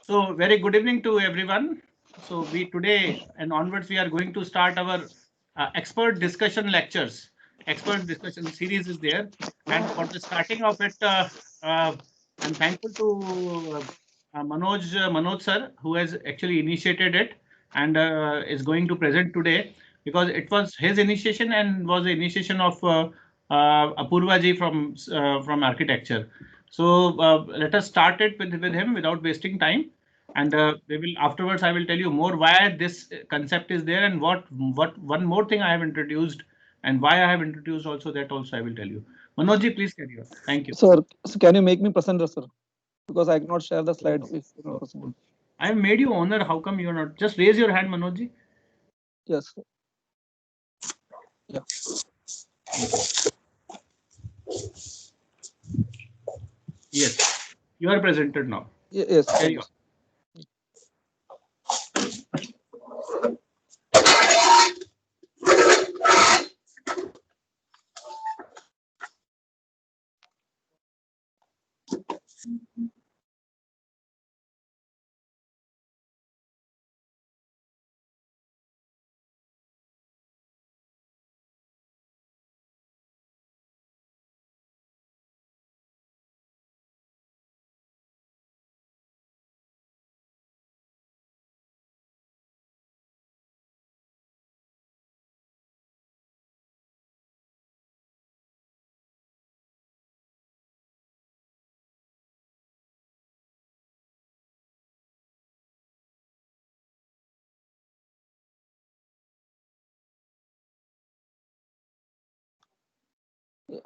So very good evening to everyone. So we today and onwards we are going to start our expert discussion lectures. Expert discussion series is there, and for the starting of it, I'm thankful to Manoj sir, who has actually initiated it and is going to present today, because it was his initiation and was the initiation of Apurva ji from architecture. So let us start it with him without wasting time, and we will afterwards I will tell you more why this concept is there, and what one more thing I have introduced, and why I have introduced also, that also I will tell you. Manoj ji, please carry on. Thank you. Sir, so can you make me presenter, sir? Because I cannot share the slides if not possible. I have made you owner. How come you are not? Just raise your hand, Manoj ji. Yes. Sir. Yeah. Yes, you are presented now. Yes. Thank Carry you. on. Sir.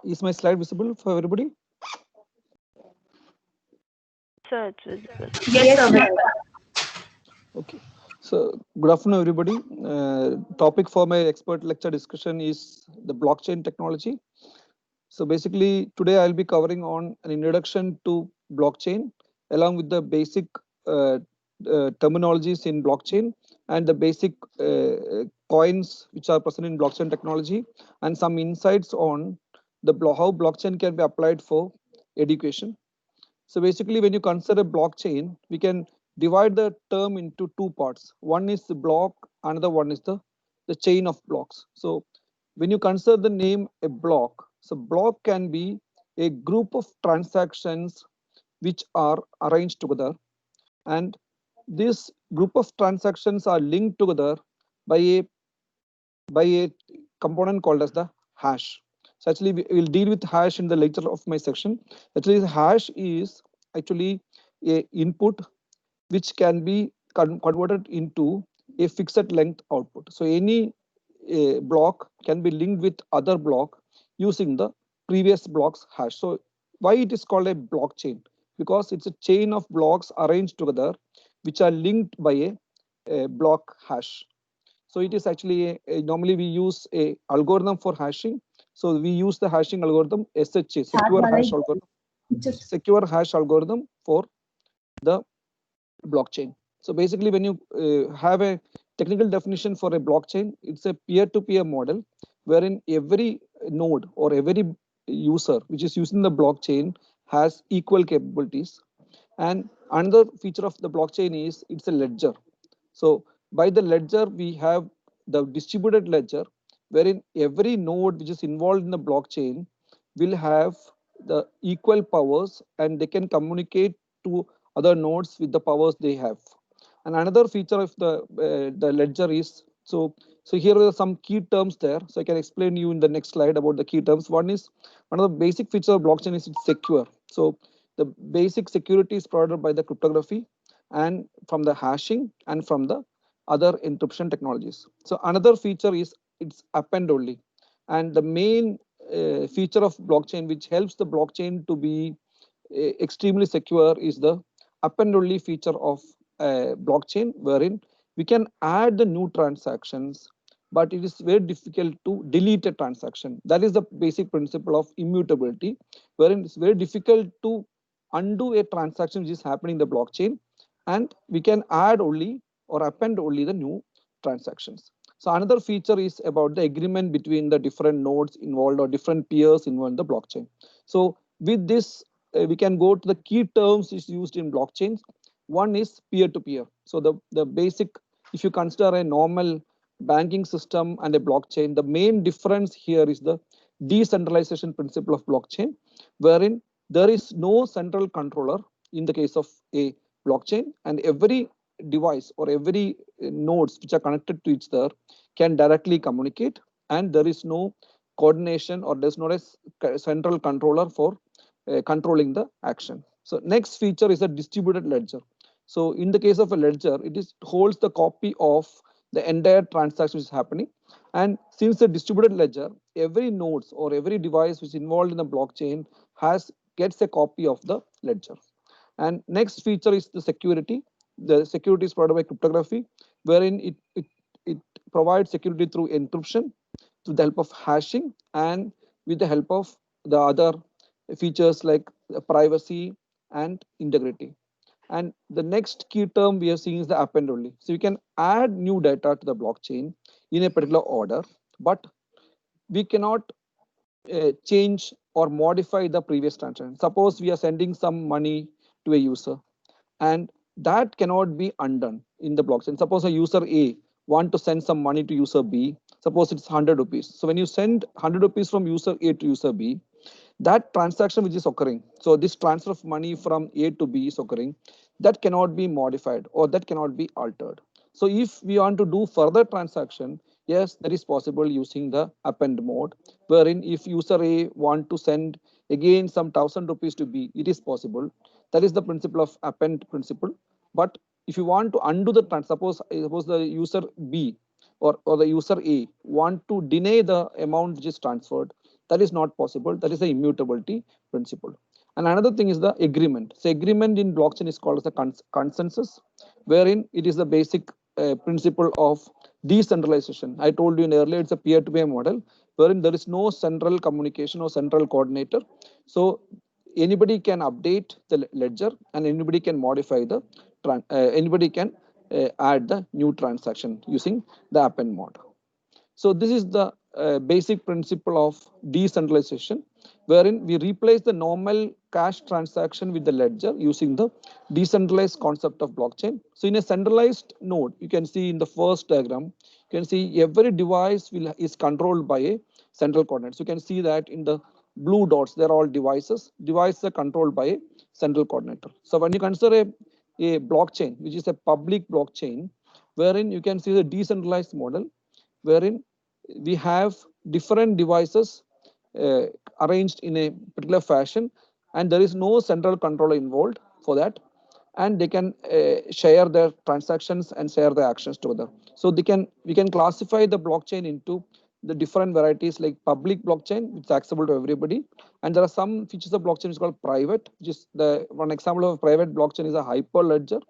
Is my slide visible for everybody? Yes, sir, it's visible. Yes, sir. Okay. So, good afternoon, everybody. Topic for my expert lecture discussion is the blockchain technology. So, basically, today I'll be covering on an introduction to blockchain, along with the basic uh, terminologies in blockchain and the basic coins which are present in blockchain technology, and some insights on how blockchain can be applied for education. So basically, when you consider blockchain, we can divide the term into two parts. One is the block, another one is the chain of blocks. So when you consider the name a block, so block can be a group of transactions which are arranged together, and this group of transactions are linked together by a component called as the hash. So actually we will deal with hash in the later of my section. Actually, the hash is actually a input which can be converted into a fixed length output. So any block can be linked with other block using the previous block's hash. So why it is called a blockchain? Because it's a chain of blocks arranged together which are linked by a block hash. So it is actually normally we use a algorithm for hashing. So we use the hashing algorithm SHA, secure hash algorithm for the blockchain. So basically, when you have a technical definition for a blockchain, it's a peer-to-peer model wherein every node or every user which is using the blockchain has equal capabilities. And another feature of the blockchain is it's a ledger. So by the ledger, we have the distributed ledger, wherein every node which is involved in the blockchain will have the equal powers and they can communicate to other nodes with the powers they have. And another feature of the ledger is so here are some key terms there. So I can explain you in the next slide about the key terms. One of the basic features of blockchain is it's secure. So the basic security is provided by the cryptography and from the hashing and from the other encryption technologies. So another feature is it's append only, and the main feature of blockchain which helps the blockchain to be extremely secure is the append only feature of blockchain, wherein we can add the new transactions, but it is very difficult to delete a transaction. That is the basic principle of immutability, wherein it's very difficult to undo a transaction which is happening in the blockchain, and we can add only or append only the new transactions. So another feature is about the agreement between the different nodes involved or different peers involved in the blockchain. So with this, we can go to the key terms is used in blockchains. One is peer-to-peer. So the basic, if you consider a normal banking system and a blockchain, the main difference here is the decentralization principle of blockchain, wherein there is no central controller in the case of a blockchain, and every device or every nodes which are connected to each other can directly communicate, and there is no coordination, or there's not a central controller for controlling the action. So next feature is a distributed ledger. So in the case of a ledger, it holds the copy of the entire transaction which is happening. And since the distributed ledger, every nodes or every device which is involved in the blockchain gets a copy of the ledger. And next feature is the security. The security is provided by cryptography, wherein it provides security through encryption, through the help of hashing, and with the help of the other features like privacy and integrity. And the next key term we are seeing is the append only. So you can add new data to the blockchain in a particular order, but we cannot change or modify the previous transaction. Suppose we are sending some money to a user, and that cannot be undone in the blockchain. Suppose a user A want to send some money to user B. Suppose it's 100 rupees. So when you send 100 rupees from user A to user B, that transaction which is occurring, so this transfer of money from A to B is occurring, that cannot be modified or that cannot be altered. So if we want to do further transaction, yes, that is possible using the append mode, wherein if user A want to send again some 1,000 rupees to B, it is possible. That is the principle of append principle. But if you want to undo the suppose the user B or the user A want to deny the amount which is transferred, that is not possible. That is the immutability principle. And another thing is the agreement. So agreement in blockchain is called as the consensus, wherein it is the basic principle of decentralization. I told you in earlier, it's a peer-to-peer model, wherein there is no central communication or central coordinator. So anybody can update the ledger, and anybody can modify the anybody can add the new transaction using the append mode. So this is the basic principle of decentralization, wherein we replace the normal cash transaction with the ledger using the decentralized concept of blockchain. So in a centralized node, you can see in the first diagram, you can see every device is controlled by a central coordinate. So you can see that in the blue dots, they're all devices. Devices are controlled by a central coordinator. So when you consider a blockchain, which is a public blockchain, wherein you can see the decentralized model, wherein we have different devices arranged in a particular fashion, and there is no central controller involved for that, and they can share their transactions and share their actions together. So we can classify the blockchain into the different varieties, like public blockchain, which is accessible to everybody, and there are some features of blockchain which is called private, which is the one example of a private blockchain is a hyperledger,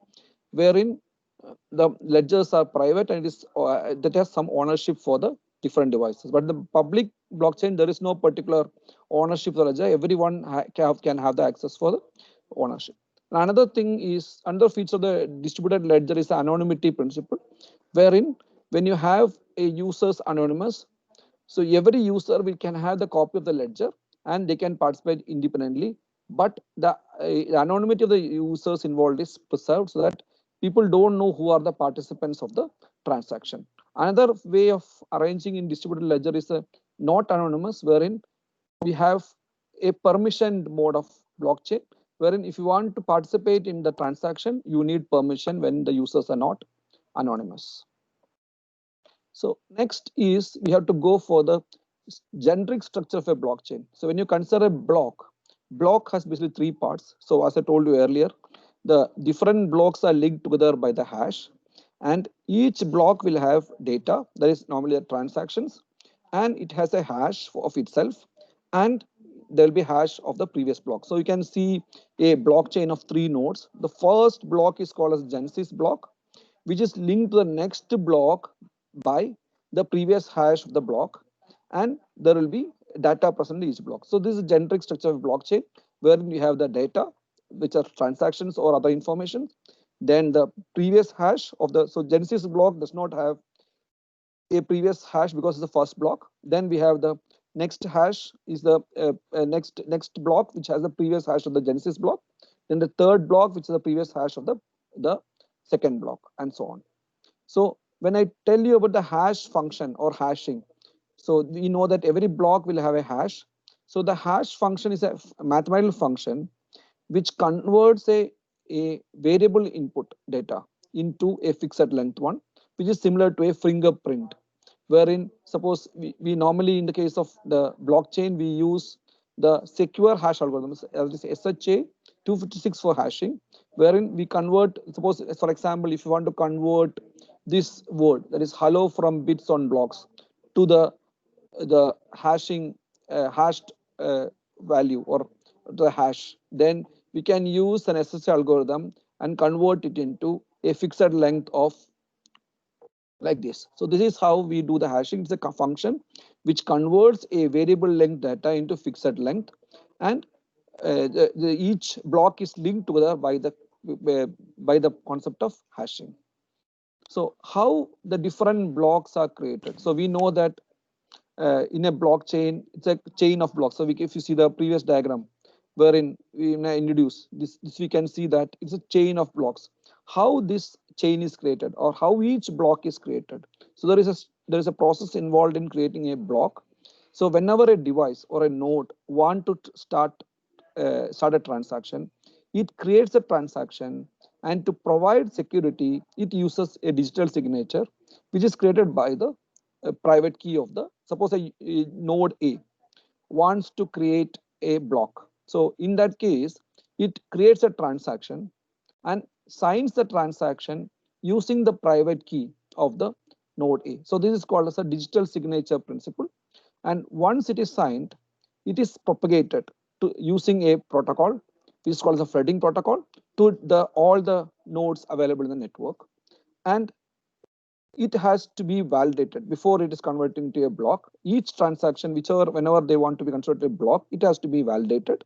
wherein the ledgers are private and it is that has some ownership for the different devices. But the public blockchain, there is no particular ownership for the ledger. Everyone can have the access for the ownership. And another thing is, another feature of the distributed ledger is the anonymity principle, wherein when you have a user's anonymous, so every user can have the copy of the ledger and they can participate independently, but the anonymity of the users involved is preserved so that people don't know who are the participants of the transaction. Another way of arranging in distributed ledger is a not anonymous, wherein we have a permissioned mode of blockchain, wherein if you want to participate in the transaction, you need permission when the users are not anonymous. So next is we have to go for the generic structure of a blockchain. So when you consider a block has basically three parts. So as I told you earlier, the different blocks are linked together by the hash, and each block will have data, that is normally the transactions, and it has a hash of itself, and there will be hash of the previous block. So you can see a blockchain of 3 nodes. The first block is called as Genesis block, which is linked to the next block by the previous hash of the block, and there will be data present in each block. So this is a generic structure of blockchain, where we have the data, which are transactions or other information, then the previous hash of the, so Genesis block does not have a previous hash because it's the first block. Then we have the next hash is the next block which has the previous hash of the Genesis block. Then the third block which is the previous hash of the the second block, and so on. So when I tell you about the hash function or hashing, so we know that every block will have a hash. So the hash function is a mathematical function which converts a variable input data into a fixed length one, which is similar to a fingerprint, wherein suppose we normally, in the case of the blockchain, we use the secure hash algorithms, as SHA 256 for hashing, wherein we convert, suppose for example, if you want to convert this word, that is hello, from bits on blocks to the hashing hashed value or the hash, then we can use an SSH algorithm and convert it into a fixed length of like this. So this is how we do the hashing. It's a function which converts a variable length data into fixed length, and each block is linked together by the concept of hashing. So how the different blocks are created? So we know that in a blockchain, it's a chain of blocks. So if you see the previous diagram, wherein we introduce this, we can see that it's a chain of blocks. How this chain is created, or how each block is created. So there is a process involved in creating a block. So whenever a device or a node want to start a transaction, it creates a transaction, and to provide security, it uses a digital signature, which is created by the private key of the, suppose a node A wants to create a block. So in that case, it creates a transaction and signs the transaction using the private key of the node A. So this is called as a digital signature principle. And once it is signed, it is propagated to using a protocol, which is called as a threading protocol, to all the nodes available in the network. And it has to be validated before it is converting to a block. Each transaction, whenever they want to be converted to a block, it has to be validated,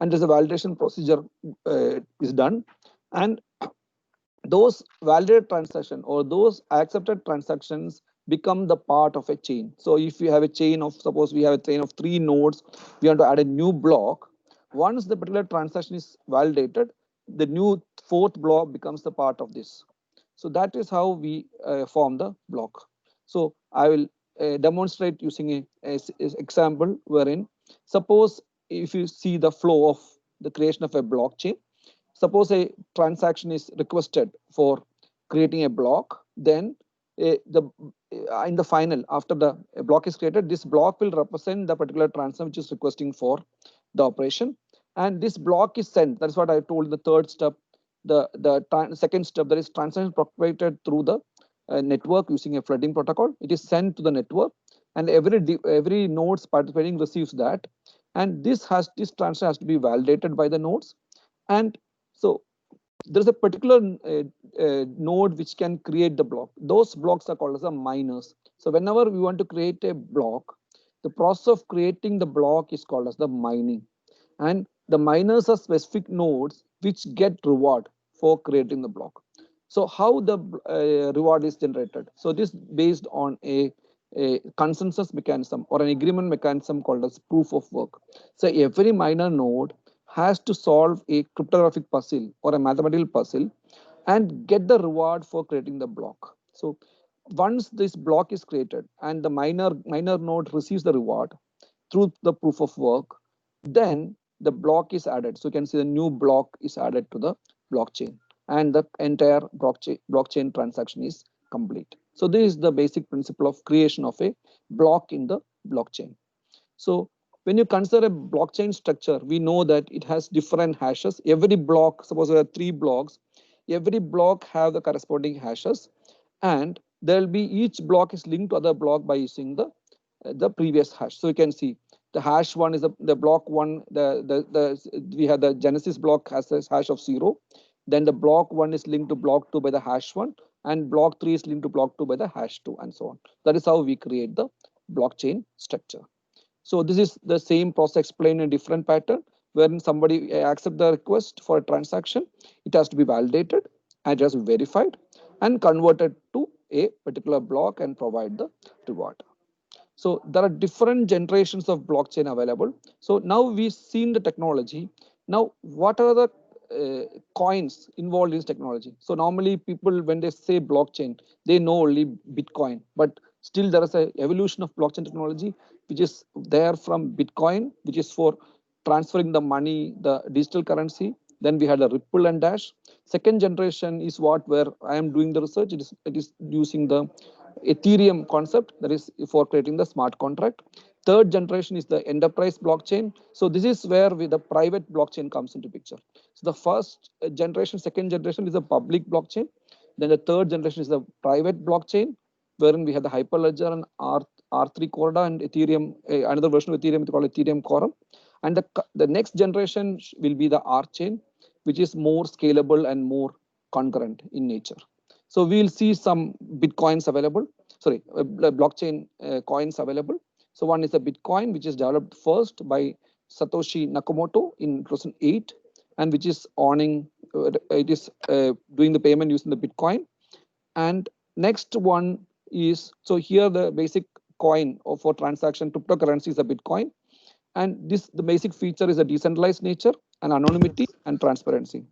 and there's a validation procedure is done, and those validated transaction or those accepted transactions become the part of a chain. So if you have a chain of, suppose we have a chain of 3 nodes, we want to add a new block. Once the particular transaction is validated, the new 4th block becomes the part of this. So that is how we form the block. So I will demonstrate using a example wherein, suppose if you see the flow of the creation of a blockchain, suppose a transaction is requested for creating a block, then in the final, after the block is created, this block will represent the particular transaction which is requesting for the operation, and this block is sent. That's what I told in the third step. The second step, that is transaction propagated through the network using a flooding protocol. It is sent to the network, and every nodes participating receives that, and this transaction has to be validated by the nodes. And so there's a particular node which can create the block. Those blocks are called as the miners. So whenever we want to create a block, the process of creating the block is called as the mining. And the miners are specific nodes which get reward for creating the block. So how the reward is generated? So this is based on a consensus mechanism or an agreement mechanism called as proof of work. So every miner node has to solve a cryptographic puzzle or a mathematical puzzle and get the reward for creating the block. So once this block is created and the miner node receives the reward through the proof of work, then the block is added. So you can see the new block is added to the blockchain, and the entire blockchain transaction is complete. So this is the basic principle of creation of a block in the blockchain. So when you consider a blockchain structure, we know that it has different hashes. Every block, suppose there are 3 blocks, every block have the corresponding hashes, and there will be, each block is linked to other block by using the previous hash. So you can see the hash 1 is the block 1. We have the genesis block has a hash of 0. Then the block 1 is linked to block 2 by the hash 1, and block 3 is linked to block 2 by the hash 2, and so on. That is how we create the blockchain structure. So this is the same process explained in a different pattern, wherein somebody accepts the request for a transaction, it has to be validated and just verified and converted to a particular block and provide the reward. So there are different generations of blockchain available. So now we've seen the technology. Now, what are the coins involved in this technology. So normally people, when they say blockchain, they know only Bitcoin, but still there is a evolution of blockchain technology, which is there from Bitcoin, which is for transferring the money, the digital currency. Then we had a Ripple and Dash. Second generation is what where I am doing the research. It is using the Ethereum concept, that is for creating the smart contract. Third generation is the enterprise blockchain. So this is where the private blockchain comes into picture. So the first generation, second generation is a public blockchain. Then the third generation is the private blockchain, wherein we have the Hyperledger and R3 Corda and Ethereum, another version of Ethereum called Ethereum Quorum. And the next generation will be the R chain, which is more scalable and more concurrent in nature. So we'll see some Bitcoins available, sorry, blockchain coins available. So one is the Bitcoin, which is developed first by Satoshi Nakamoto in 2008, and which is owning, it is doing the payment using the Bitcoin. And next one is, so here the basic coin for transaction cryptocurrency is a Bitcoin. And this, the basic feature is a decentralized nature and anonymity and transparency.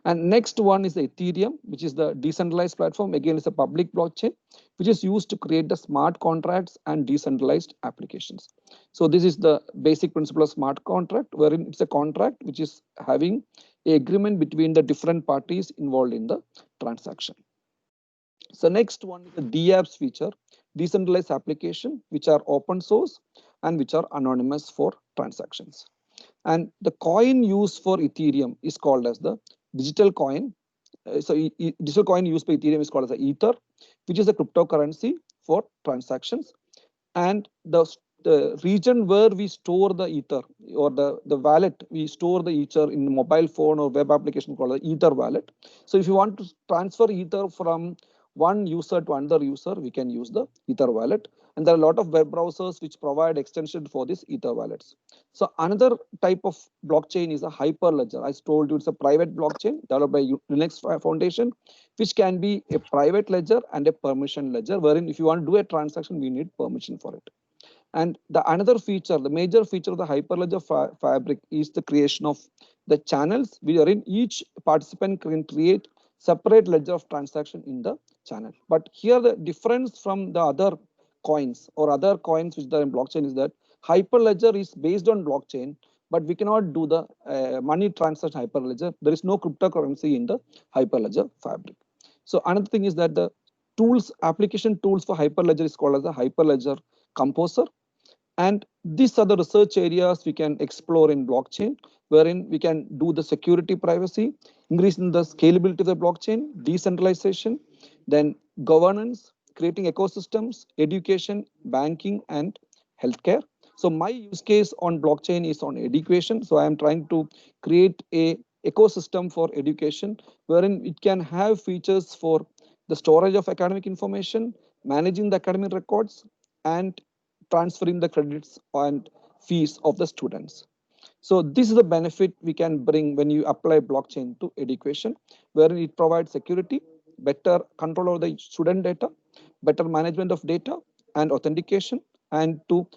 And next one is the Ethereum, which is the decentralized platform. Again, it's a public blockchain, which is used to create the smart contracts and decentralized applications. So this is the basic principle of smart contract, wherein it's a contract which is having an agreement between the different parties involved in the transaction. So next one is the DApps feature, decentralized application, which are open source and which are anonymous for transactions. And the coin used for Ethereum is called as the digital coin. Digital coin used by Ethereum is called as the Ether, which is a cryptocurrency for transactions. And the region where we store the Ether, or the wallet, we store the Ether in mobile phone or web application called the Ether wallet. So if you want to transfer Ether from one user to another user, we can use the Ether wallet. And there are a lot of web browsers which provide extension for these Ether wallets. So another type of blockchain is a Hyperledger. I told you it's a private blockchain developed by Linux Foundation, which can be a private ledger and a permission ledger, wherein if you want to do a transaction, we need permission for it. And the another feature, the major feature of the Hyperledger fabric is the creation of the channels, wherein each participant can create separate ledger of transaction in the channel. But here the difference from the other coins or other coins which are in blockchain is that Hyperledger is based on blockchain, but we cannot do the money transaction Hyperledger. There is no cryptocurrency in the Hyperledger fabric. So another thing is that the tools, application tools for Hyperledger is called as the Hyperledger Composer. And these are the research areas we can explore in blockchain, wherein we can do the security, privacy, increasing the scalability of the blockchain, decentralization, then governance, creating ecosystems, education, banking, and healthcare. So my use case on blockchain is on education. So I am trying to create a ecosystem for education, wherein it can have features for the storage of academic information, managing the academic records, and transferring the credits and fees of the students. So this is the benefit we can bring when you apply blockchain to education, wherein it provides security, better control over the student data, better management of data and authentication, and to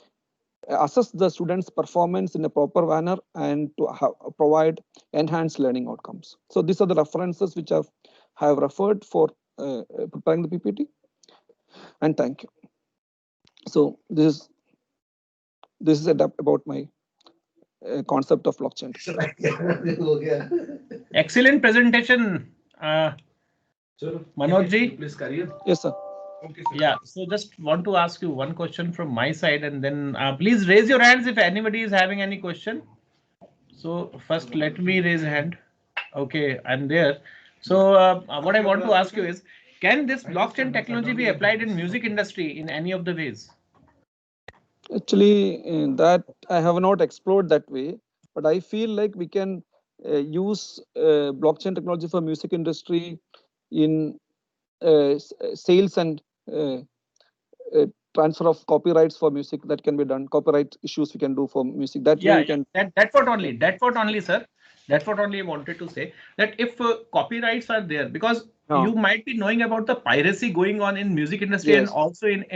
assess the students' performance in a proper manner and to provide enhanced learning outcomes. So these are the references which I have referred for preparing the PPT. And thank you. So this is about my concept of blockchain. Excellent presentation, Manoj ji. Please carry on. Yes, sir. Okay, Yeah, so just want to ask you one question from my side, and then please raise your hands if anybody is having any question. So first, let me raise a hand. Okay, I'm there. So what I want to ask you is, can this blockchain technology be applied in music industry in any of the ways? Actually, that I have not explored that way, but I feel like we can use blockchain technology for music industry in sales and transfer of copyrights for music. That can be done. Copyright issues we can do for music. That way we can. That's what only, sir. That's what only I wanted to say, that if copyrights are there, because you might be knowing about the piracy going on in music industry, Yes. and also in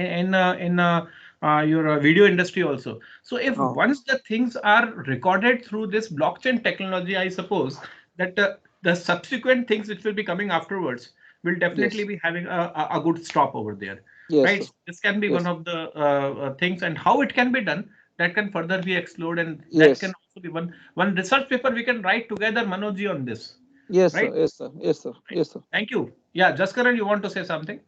your video industry also. So if once the things are recorded through this blockchain technology, I suppose that the subsequent things which will be coming afterwards will definitely Yes. be having a good stop over there. Yes, Right. sir. So this can be Yes. one of the things, and how it can be done, that can further be explored, and that Yes. can also be one research paper we can write together, Manoj, on this. Yes, Right. sir. Yes, sir. Yes, sir. Yes, sir. Thank you. Yeah, Jaskaran, you want to say something?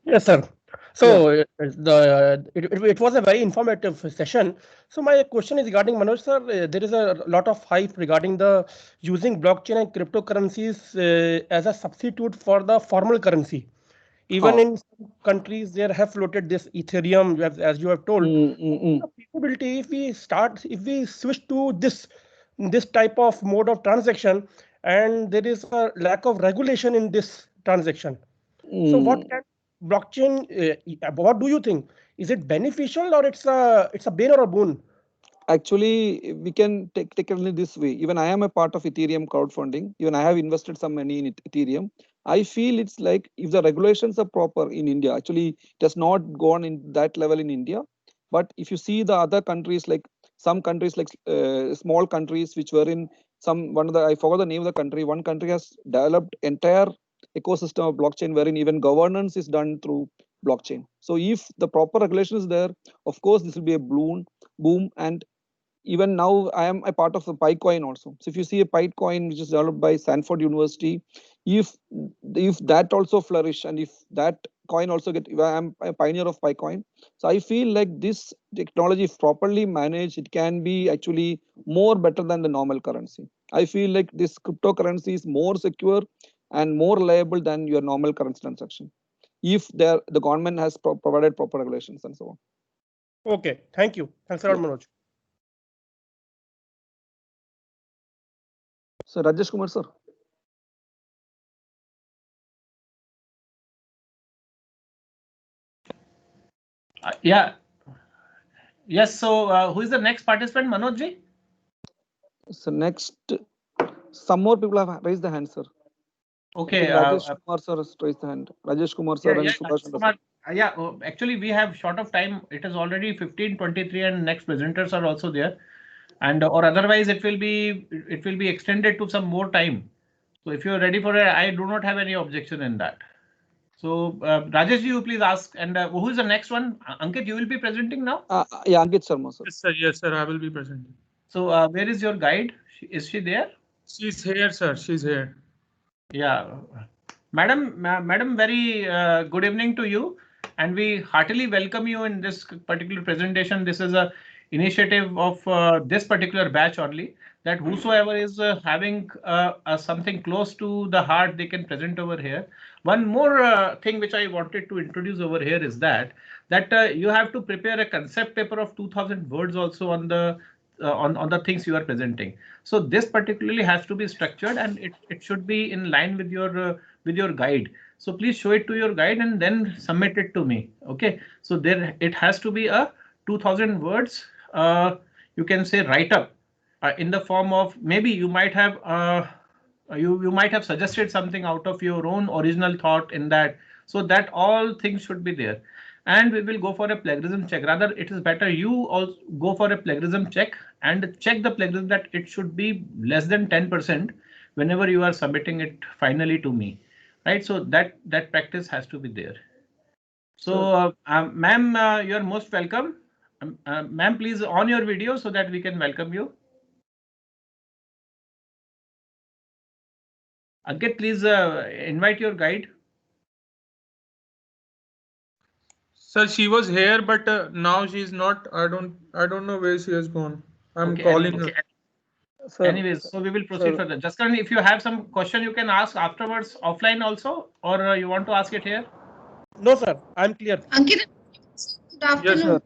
Yes, sir. Yeah. So it was a very informative session. So my question is regarding Manoj sir. There is a lot of hype regarding the using blockchain and cryptocurrencies as a substitute for the formal currency. Even Oh. in some countries, they have floated this Ethereum, as you have told. The feasibility, if we switch to this type of mode of transaction, and there is a lack of regulation in this transaction. So what Mm. can blockchain? What do you think? Is it beneficial or it's a bane or a boon? Actually, we can take it this way. Even I am a part of Ethereum crowdfunding. Even I have invested some money in Ethereum. I feel it's like if the regulations are proper in India, actually it has not gone in that level in India. But if you see the other countries, like some countries, like small countries which were in some one of the, I forgot the name of the country. One country has developed entire ecosystem of blockchain wherein even governance is done through blockchain. So if the proper regulation is there, of course this will be a boom. And even now I am a part of the PiCoin also. So if you see a PiCoin which is developed by Stanford University, if that also flourish, and if that coin also I'm a pioneer of PiCoin. So I feel like this technology, if properly managed, it can be actually more better than the normal currency. I feel like this cryptocurrency is more secure and more reliable than your normal currency transaction, if the government has provided proper regulations and so on. Okay, thank you. Thanks a lot, Yeah. Manoj. So Rajesh Kumar sir. Yeah. Yes. So who is the next participant, Manoj ji? So next, some more people have raised the hand, sir. I Okay. think Rajesh Kumar sir has raised the hand. Rajesh Kumar sir Yeah, and yeah, Subhash Rajesh Chandra sir. Kumar. Yeah, actually, we have short of time. It is already 15:23, and next presenters are also there, and or otherwise it will be extended to some more time. So if you are ready for it, I do not have any objection in that. So Rajesh, you please ask, and who is the next one? Ankit, you will be presenting now. Yeah, Ankit Sharma sir. Yes, sir. Yes, sir. I will be presenting. So where is your guide? Is she there? She's here, sir. She's here. Yeah, madam, very good evening to you, and we heartily welcome you in this particular presentation. This is a initiative of this particular batch only, that whosoever is having something close to the heart, they can present over here. One more thing which I wanted to introduce over here is that you have to prepare a concept paper of 2000 words also on the things you are presenting. So this particularly has to be structured, and it should be in line with your guide. So please show it to your guide and then submit it to me. Okay. So there it has to be a 2000 words. You can say write up in the form of, maybe you might have suggested something out of your own original thought in that, so that all things should be there. And we will go for a plagiarism check. Rather, it is better you also go for a plagiarism check and check the plagiarism, that it should be less than 10% whenever you are submitting it finally to me. Right. So that practice has to be there. So ma'am, you are most welcome. Ma'am, please on your video so that we can welcome you. Ankit, please invite your guide. Sir, she was here, but now she's not. I don't know where she has gone. I'm Okay, calling anyways. her. Sir, Anyways, so we will proceed sir, further. Just if you have some question, you can ask afterwards offline also, or you want to ask it here? No, sir. I'm clear. Ankit, good Yes, afternoon.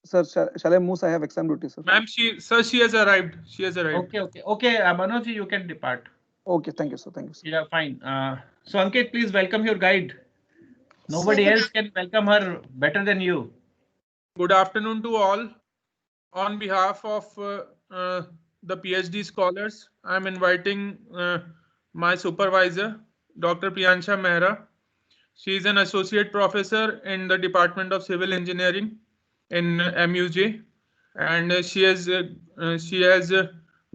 sir, shall I move? I have exam duty, sir. ma'am. She has arrived. She has arrived. Okay. Manoj, you can depart. Okay, thank you, sir. Thank you, sir. Yeah, fine. So Ankit, please welcome your guide. Nobody good else can welcome her better than you. Good afternoon to all. On behalf of the PhD scholars, I'm inviting my supervisor, Dr. Priyansha Mehra. She is an associate professor in the Department of Civil Engineering in MUJ, and she has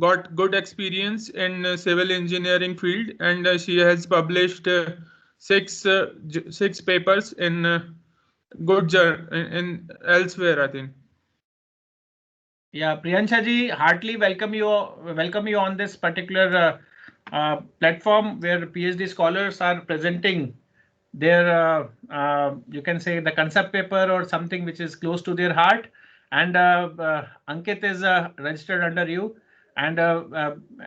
got good experience in civil engineering field, and she has published six papers in in elsewhere, I think. Yeah, Priyansha ji, heartily welcome you on this particular platform where PhD scholars are presenting their you can say the concept paper or something which is close to their heart. And Ankit is registered under you, and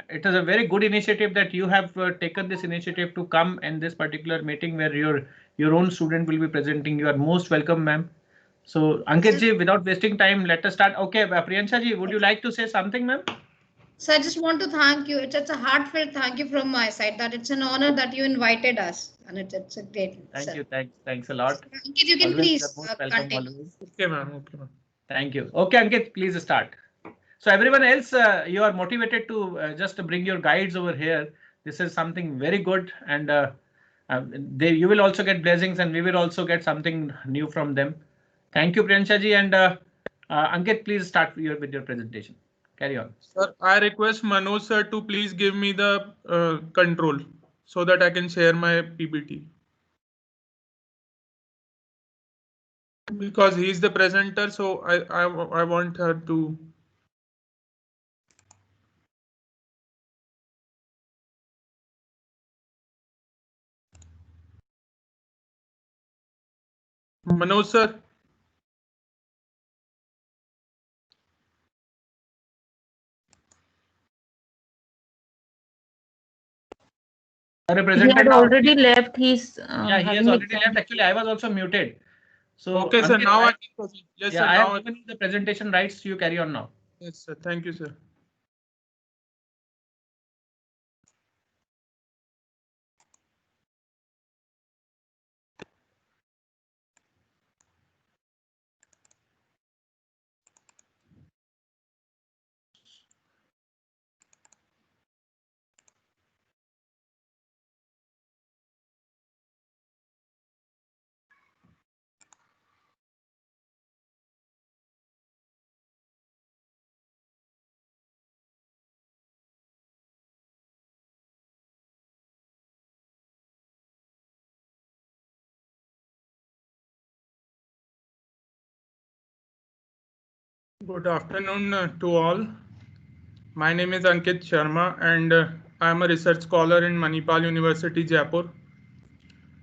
it is a very good initiative that you have taken this initiative to come in this particular meeting where your own student will be presenting. You are most welcome, ma'am. So Ankit ji, without wasting time, let us start. Okay, Priyansha ji, would you like to say something, ma'am? So I just want to thank you. It's a heartfelt thank you from my side that it's an honor that you invited us, and it's a great. Thank you. Thanks a lot. Ankit, you can Always, please you're most welcome, continue. always. Okay, ma'am. Okay, ma'am. Thank you. Okay, Ankit, please start. So everyone else, you are motivated to just bring your guides over here. This is something very good, and you will also get blessings, and we will also get something new from them. Thank you, Priyansha ji, and Ankit, please start with your presentation. Carry on. Sir, I request Manoj sir to please give me the control so that I can share my PPT. Because he is the presenter, so I want her to. Manoj sir. He had already left. He's Yeah, he has already left. Actually, I was also muted. So okay, sir. Ankit, Now I can proceed. Yes, yeah, sir. I Now have given you the presentation rights. You carry on now. Yes, sir. Thank you, sir. Good afternoon to all. My name is Ankit Sharma, and I am a research scholar in Manipal University, Jaipur.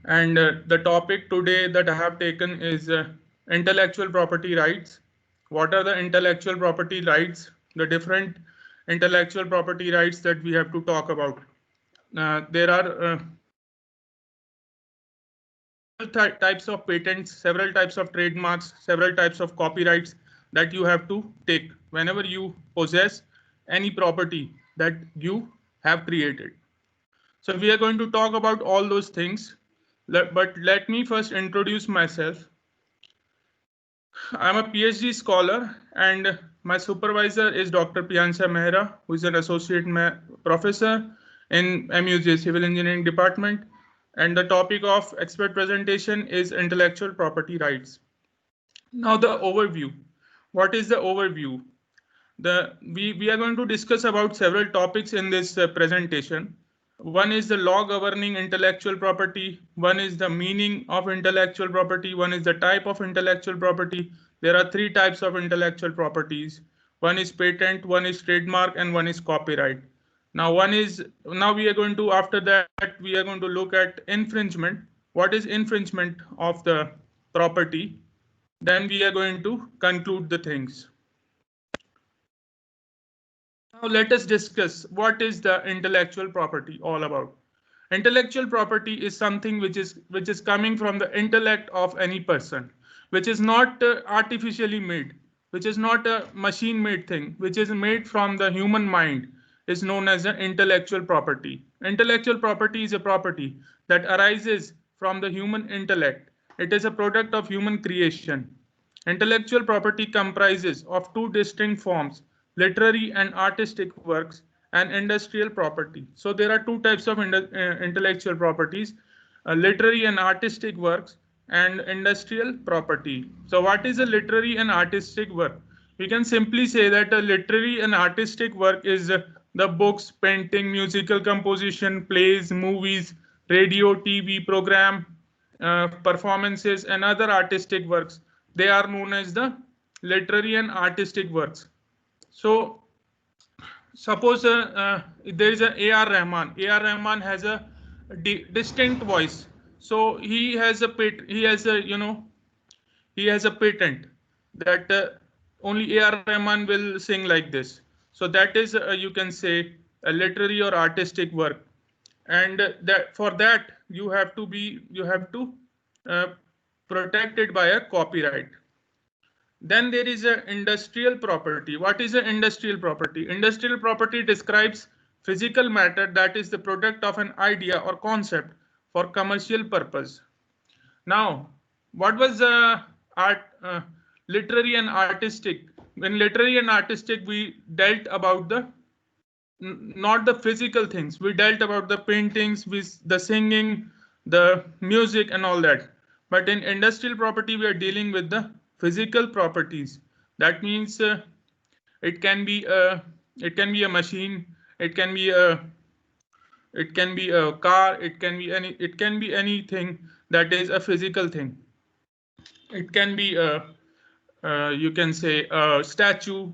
And the topic today that I have taken is intellectual property rights. What are the intellectual property rights? The different intellectual property rights that we have to talk about. There are types of patents, several types of trademarks, several types of copyrights that you have to take whenever you possess any property that you have created. So we are going to talk about all those things, but let me first introduce myself. I'm a PhD scholar, and my supervisor is Dr. Priyansha Mehra, who is an associate professor in MUJ Civil Engineering Department. And the topic of expert presentation is intellectual property rights. Now the overview. What is the overview? We are going to discuss about several topics in this presentation. One is the law governing intellectual property. One is the meaning of intellectual property. One is the type of intellectual property. There are three types of intellectual properties. One is patent, one is trademark, and one is copyright. Now we are going to, after that, we are going to look at infringement. What is infringement of the property? Then we are going to conclude the things. Now let us discuss what is the intellectual property all about. Intellectual property is something which is coming from the intellect of any person, which is not artificially made, which is not a machine made thing, which is made from the human mind, is known as an intellectual property. Intellectual property is a property that arises from the human intellect. It is a product of human creation. Intellectual property comprises of two distinct forms, literary and artistic works, and industrial property. So there are two types of intellectual properties, literary and artistic works and industrial property. So what is a literary and artistic work? We can simply say that a literary and artistic work is the books, painting, musical composition, plays, movies, radio, TV program, performances, and other artistic works. They are known as the literary and artistic works. So suppose there is a A.R. Rahman. A.R. Rahman has a distinct voice. So he has a patent that only A.R. Rahman will sing like this. So that is you can say a literary or artistic work, and that for that you have to protect it by a copyright. Then there is an industrial property. What is an industrial property? Industrial property describes physical matter that is the product of an idea or concept for commercial purpose. Now, what was literary and artistic? In literary and artistic, we dealt about not the physical things. We dealt about the paintings, the singing, the music, and all that. But in industrial property, we are dealing with the physical properties. That means it can be a machine, it can be a car, it can be anything that is a physical thing. It can be you can say a statue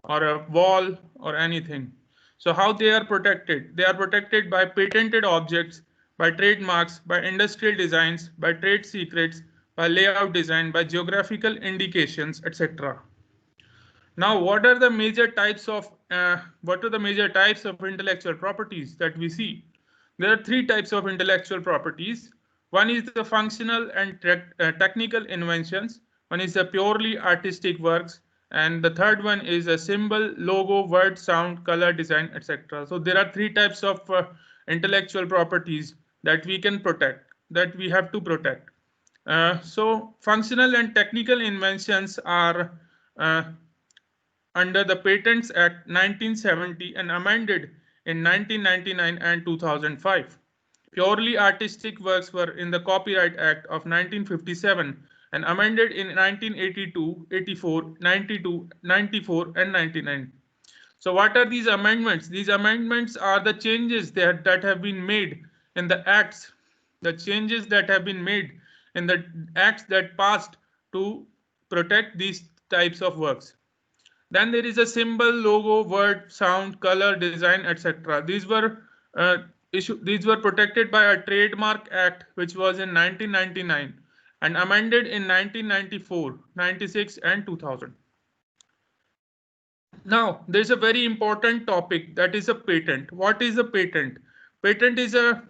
or a wall or anything. So how they are protected? They are protected by patented objects, by trademarks, by industrial designs, by trade secrets, by layout design, by geographical indications, etc. Now, what are the major types of intellectual properties that we see? There are three types of intellectual properties. One is the functional and technical inventions. One is the purely artistic works, and the third one is a symbol, logo, word, sound, color, design, etc. So there are three types of intellectual properties that we can protect, that we have to protect. So functional and technical inventions are under the Patents Act 1970 and amended in 1999 and 2005. Purely artistic works were in the Copyright Act of 1957 and amended in 1982, 84, 92, 94, and 99. So what are these amendments? These amendments are the changes that have been made in the acts, the changes that have been made in the acts that passed to protect these types of works. Then there is a symbol, logo, word, sound, color, design, etc. These were protected by a Trademark Act, which was in 1999 and amended in 1994, 96, and 2000. Now, there's a very important topic, that is a patent. What is a patent? Patent is a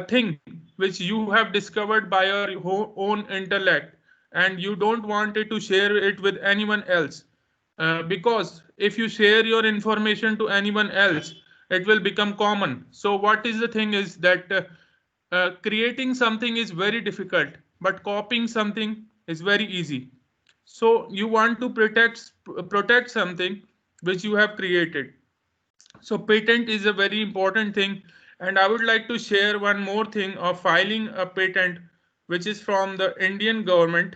thing which you have discovered by your own intellect, and you don't want it to share it with anyone else. Because if you share your information to anyone else, it will become common. So what is the thing is that creating something is very difficult, but copying something is very easy. So you want to protect something which you have created. So patent is a very important thing, and I would like to share one more thing of filing a patent, which is from the Indian government.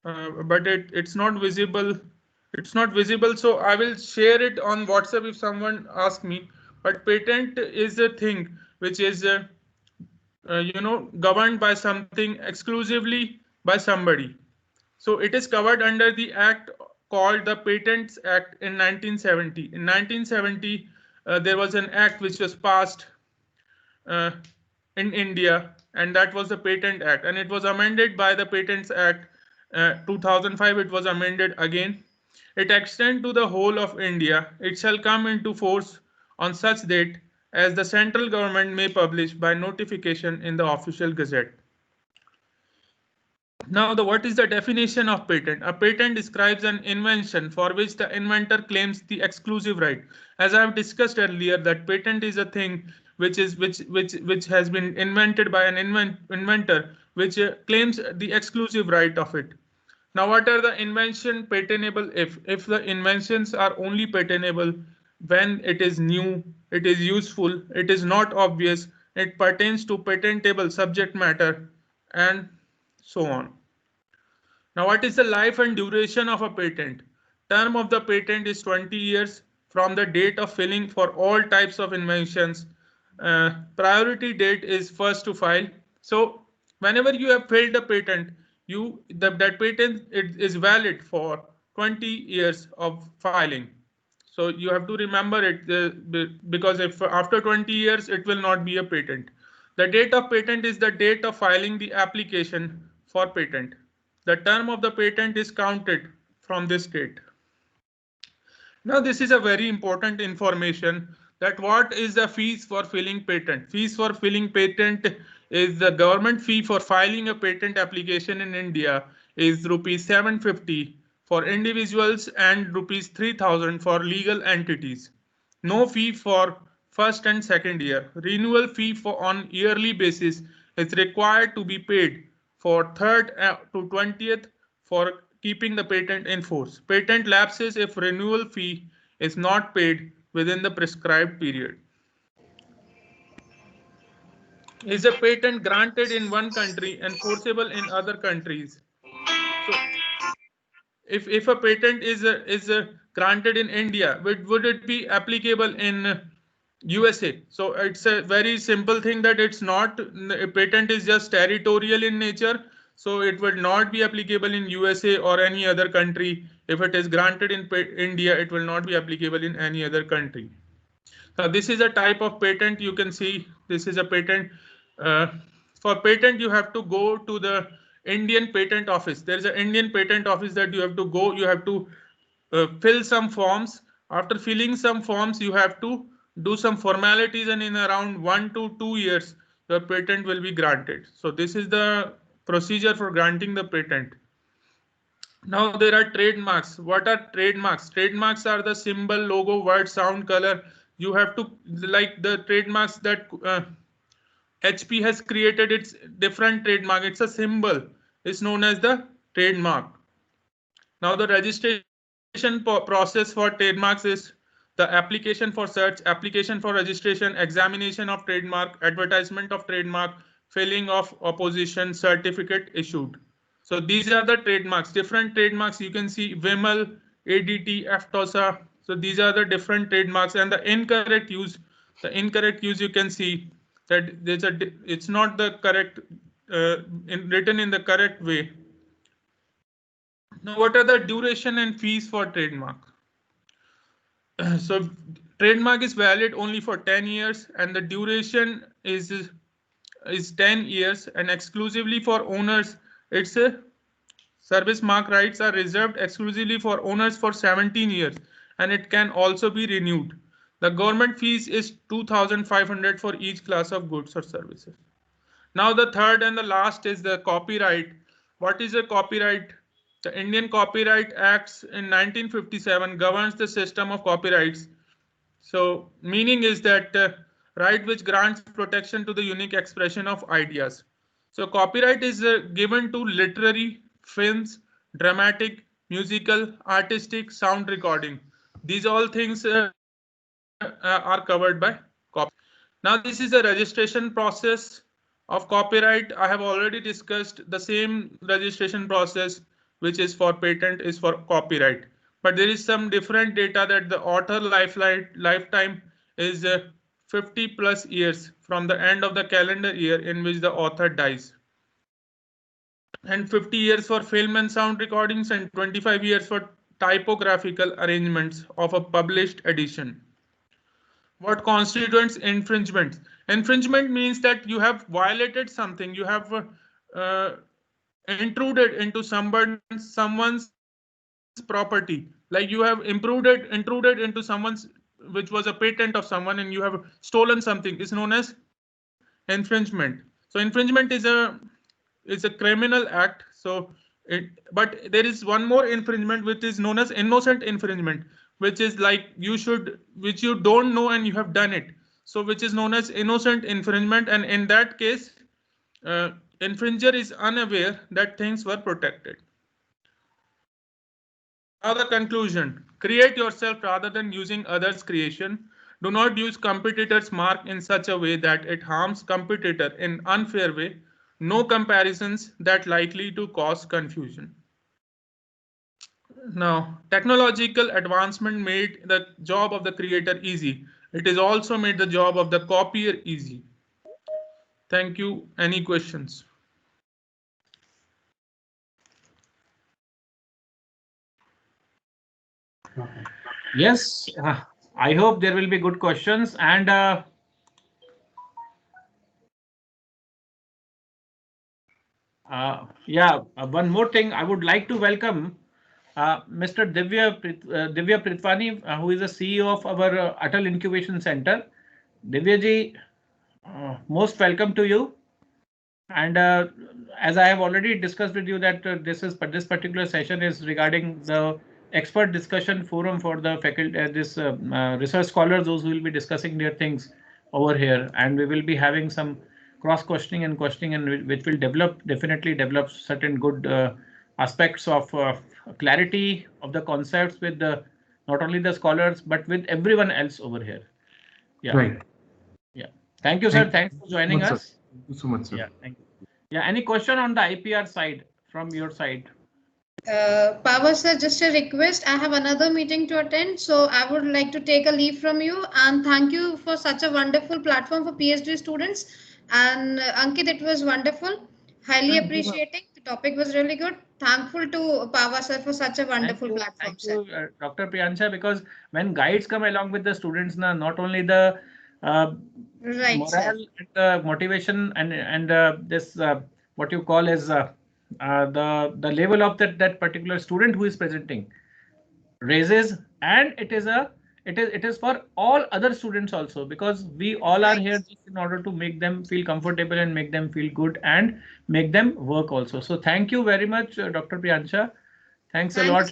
But it's not visible. It's not visible, so I will share it on WhatsApp if someone asks me. But patent is a thing which is governed by something exclusively by somebody. So it is covered under the act called the Patents Act in 1970. In 1970, there was an act which was passed in India, and that was the Patent Act, and it was amended by the Patents Act 2005. It was amended again. It extends to the whole of India. It shall come into force on such date as the central government may publish by notification in the official gazette. Now, what is the definition of patent? A patent describes an invention for which the inventor claims the exclusive right. As I have discussed earlier, that patent is a thing which has been invented by an inventor, which claims the exclusive right of it. Now, what are the invention patentable if the inventions are only patentable when it is new, it is useful, it is not obvious, it pertains to patentable subject matter, and so on. Now, what is the life and duration of a patent? term of the patent is 20 years from the date of filing for all types of inventions. Priority date is first to file. So whenever you have filed a patent, that patent is valid for 20 years of filing. So you have to remember it, because if after 20 years it will not be a patent. The date of patent is the date of filing the application for patent. The term of the patent is counted from this date. Now this is a very important information, that what is the fees for filing patent. Fees for filing patent is the government fee for filing a patent application in India is rupees 750 for individuals and rupees 3000 for legal entities. No fee for first and second year. Renewal fee for on yearly basis is required to be paid for 3rd to 20th for keeping the patent in force. Patent lapses if renewal fee is not paid within the prescribed period. Is a patent granted in one country enforceable in other countries? So if a patent is granted in India, would it be applicable in USA? So it's a very simple thing that it's not. A patent is just territorial in nature, so it would not be applicable in USA or any other country. If it is granted in India, it will not be applicable in any other country. Now this is a type of patent. You can see this is a patent. For patent, you have to go to the Indian Patent Office. There is an Indian Patent Office that you have to go. You have to fill some forms. After filling some forms, you have to do some formalities, and in around 1 to 2 years, your patent will be granted. So this is the procedure for granting the patent. Now there are trademarks. What are trademarks? Trademarks are the symbol, logo, word, sound, color. You have to, like the trademarks that HP has created, its different trademark. It's a symbol. It's known as the trademark. Now the registration process for trademarks is the application for search, application for registration, examination of trademark, advertisement of trademark, filing of opposition, certificate issued. So these are the trademarks. Different trademarks you can see: Vimal, ADT, FTOSA. So these are the different trademarks, and the incorrect use. The incorrect use, you can see that it's not the correct written in the correct way. Now, what are the duration and fees for trademark? So trademark is valid only for 10 years, and the duration is 10 years, and exclusively for owners. It's a service mark rights are reserved exclusively for owners for 17 years, and it can also be renewed. The government fees is 2,500 for each class of goods or services. Now the third and the last is the copyright. What is a copyright? The Indian Copyright Acts in 1957 governs the system of copyrights. So meaning is that right which grants protection to the unique expression of ideas. So copyright is given to literary, films, dramatic, musical, artistic, sound recording. These all things are covered by copyright. Now this is the registration process of copyright. I have already discussed the same registration process which is for patent is for copyright. But there is some different data that the author lifetime is 50 plus years from the end of the calendar year in which the author dies. And 50 years for film and sound recordings, and 25 years for typographical arrangements of a published edition. What constitutes infringement? Infringement means that you have violated something. You have intruded into someone's property. Like you have intruded into someone's, which was a patent of someone, and you have stolen something. Is known as infringement. So infringement is a criminal act. So but there is one more infringement which is known as innocent infringement, which is like which you don't know and you have done it. So which is known as innocent infringement, and in that case, infringer is unaware that things were protected. Now the conclusion: create yourself rather than using others' creation. Do not use competitor's mark in such a way that it harms competitor in unfair way. No comparisons that likely to cause confusion. Now, technological advancement made the job of the creator easy. It is also made the job of the copier easy. Thank you. Any questions? Yes, I hope there will be good questions. And one more thing, I would like to welcome Mr. Divya Prithwani, who is the CEO of our Atal Incubation Center. Divya ji, most welcome to you. And as I have already discussed with you that this particular session is regarding the expert discussion forum for the faculty, research scholars, those who will be discussing their things over here, and we will be having some cross questioning and which will definitely develop certain good aspects of clarity of the concepts with not only the scholars but with everyone else over here. Yeah. Right. Yeah. Thank you, sir. Thanks for joining us. Thank you so much, sir. Yeah. Thank you. Yeah, any question on the IPR side from your side? Pava sir, just a request. I have another meeting to attend, so I would like to take a leave from you. And thank you for such a wonderful platform for PhD students. And Ankit, it was wonderful. Highly appreciating. The topic was really good. Thankful to Pava sir for such a wonderful platform, sir. Thank you, Dr. Priyansha, because when guides come along with the students, not only the right, morale and the motivation and this what you call as the level of that particular student who is presenting raises, and it is for all other students also, because we all are here just in order to make them feel comfortable and make them feel good and make them work also. So thank you very much, Dr. Priyansha. Thanks a lot.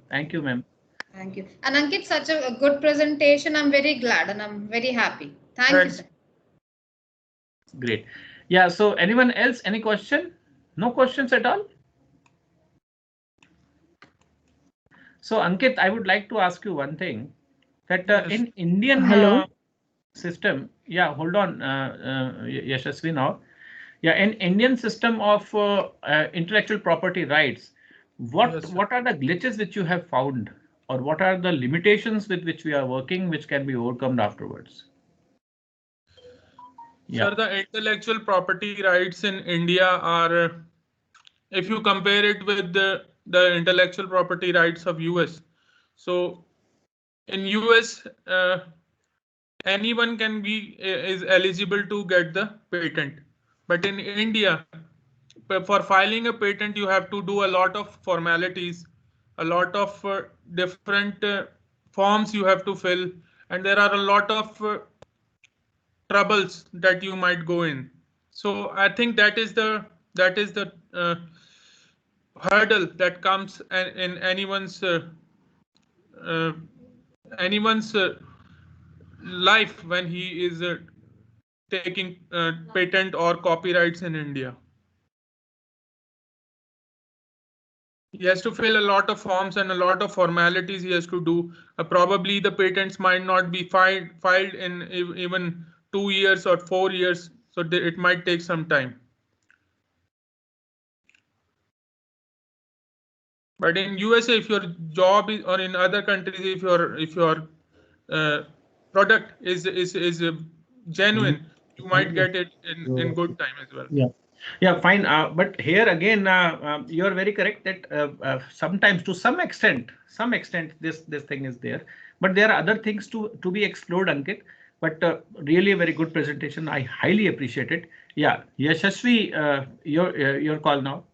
Thank you, ma'am. Thank you. And Ankit, such a good presentation. I'm very glad and I'm very happy. Thank you, sir. Great. Yeah, so anyone else, any question? No questions at all? So Ankit, I would like to ask you one thing, that in Indian system, yeah, hold on, Yashasvi now. Yeah, in Indian system of intellectual property rights, what are the glitches which you have found, or what are the limitations with which we are working, which can be overcome afterwards? Yeah. Sir, the intellectual property rights in India are, if you compare it with the intellectual property rights of US, so in US, anyone is eligible to get the patent, but in India, for filing a patent, you have to do a lot of formalities, a lot of different forms you have to fill, and there are a lot of troubles that you might go in. So I think that is the hurdle that comes in anyone's life when he is taking patent or copyrights in India. He has to fill a lot of forms and a lot of formalities he has to do. Probably the patents might not be filed in even 2 years or 4 years, so it might take some time. But in USA, if your job is, or in other countries, if your product is genuine, you might get it in good time as well. Yeah. Yeah, fine. But here again, you are very correct that sometimes, to some extent, this thing is there. But there are other things to be explored, Ankit. But really a very good presentation. I highly appreciate it. Yeah, Yashasvi, your call now.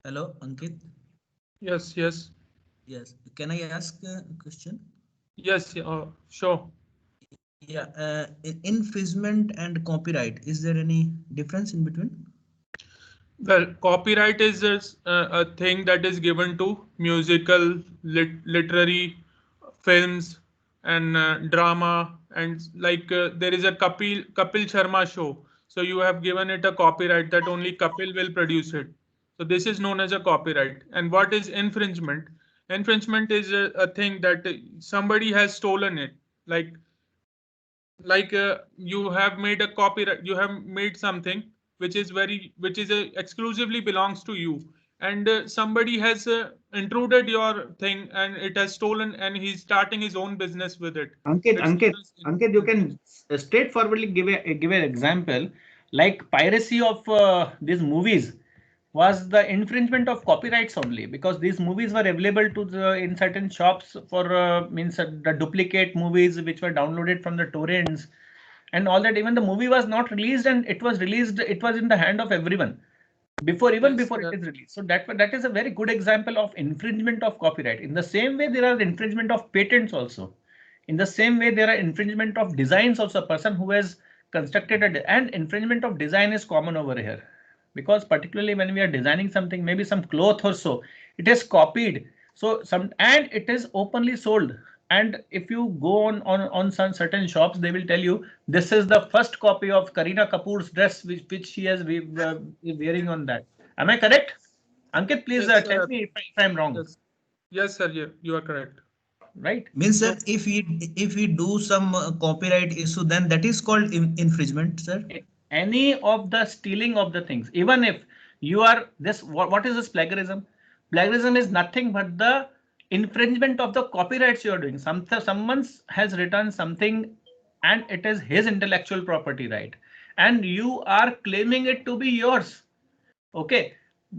Hello, Ankit. Yes. Yes. Can I ask a question? Yes. Sure. Yeah, infringement and copyright. Is there any difference in between? Well, copyright is a thing that is given to musical, literary, films, and drama, and like there is a Kapil Sharma show. So you have given it a copyright that only Kapil will produce it. So this is known as a copyright. And what is infringement? Infringement is a thing that somebody has stolen it. Like you have made a copyright, you have made something which is exclusively belongs to you, and somebody has intruded your thing and it has stolen, and he's starting his own business with it. Ankit, It's Ankit, known as Ankit, you can straightforwardly give an example, like piracy of these movies was the infringement of copyrights only, because these movies were available to the in certain shops for means the duplicate movies which were downloaded from the torrents and all that. Even the movie was not released, and it was released, it was in the hand of everyone before Yes, before it is released. So that is a very good example of infringement of copyright. In the same way, there are infringement of patents also. In the same way, there are infringement of designs also. A person who has constructed and infringement of design is common over here, because particularly when we are designing something, maybe some cloth or so, it is copied. So some, and it is openly sold. And if you go on some certain shops, they will tell you this is the first copy of Kareena Kapoor's dress which she has wearing on that. Am I correct? Ankit, please yes, tell me if I'm wrong. yes, yes, sir. You are correct. Right? Means So sir, if we do some copyright issue, then that is called infringement, sir. any of the stealing of the things, even if you are this, what is this plagiarism? Plagiarism is nothing but the infringement of the copyrights you are doing. Someone has written something and it is his intellectual property right, and you are claiming it to be yours. Okay,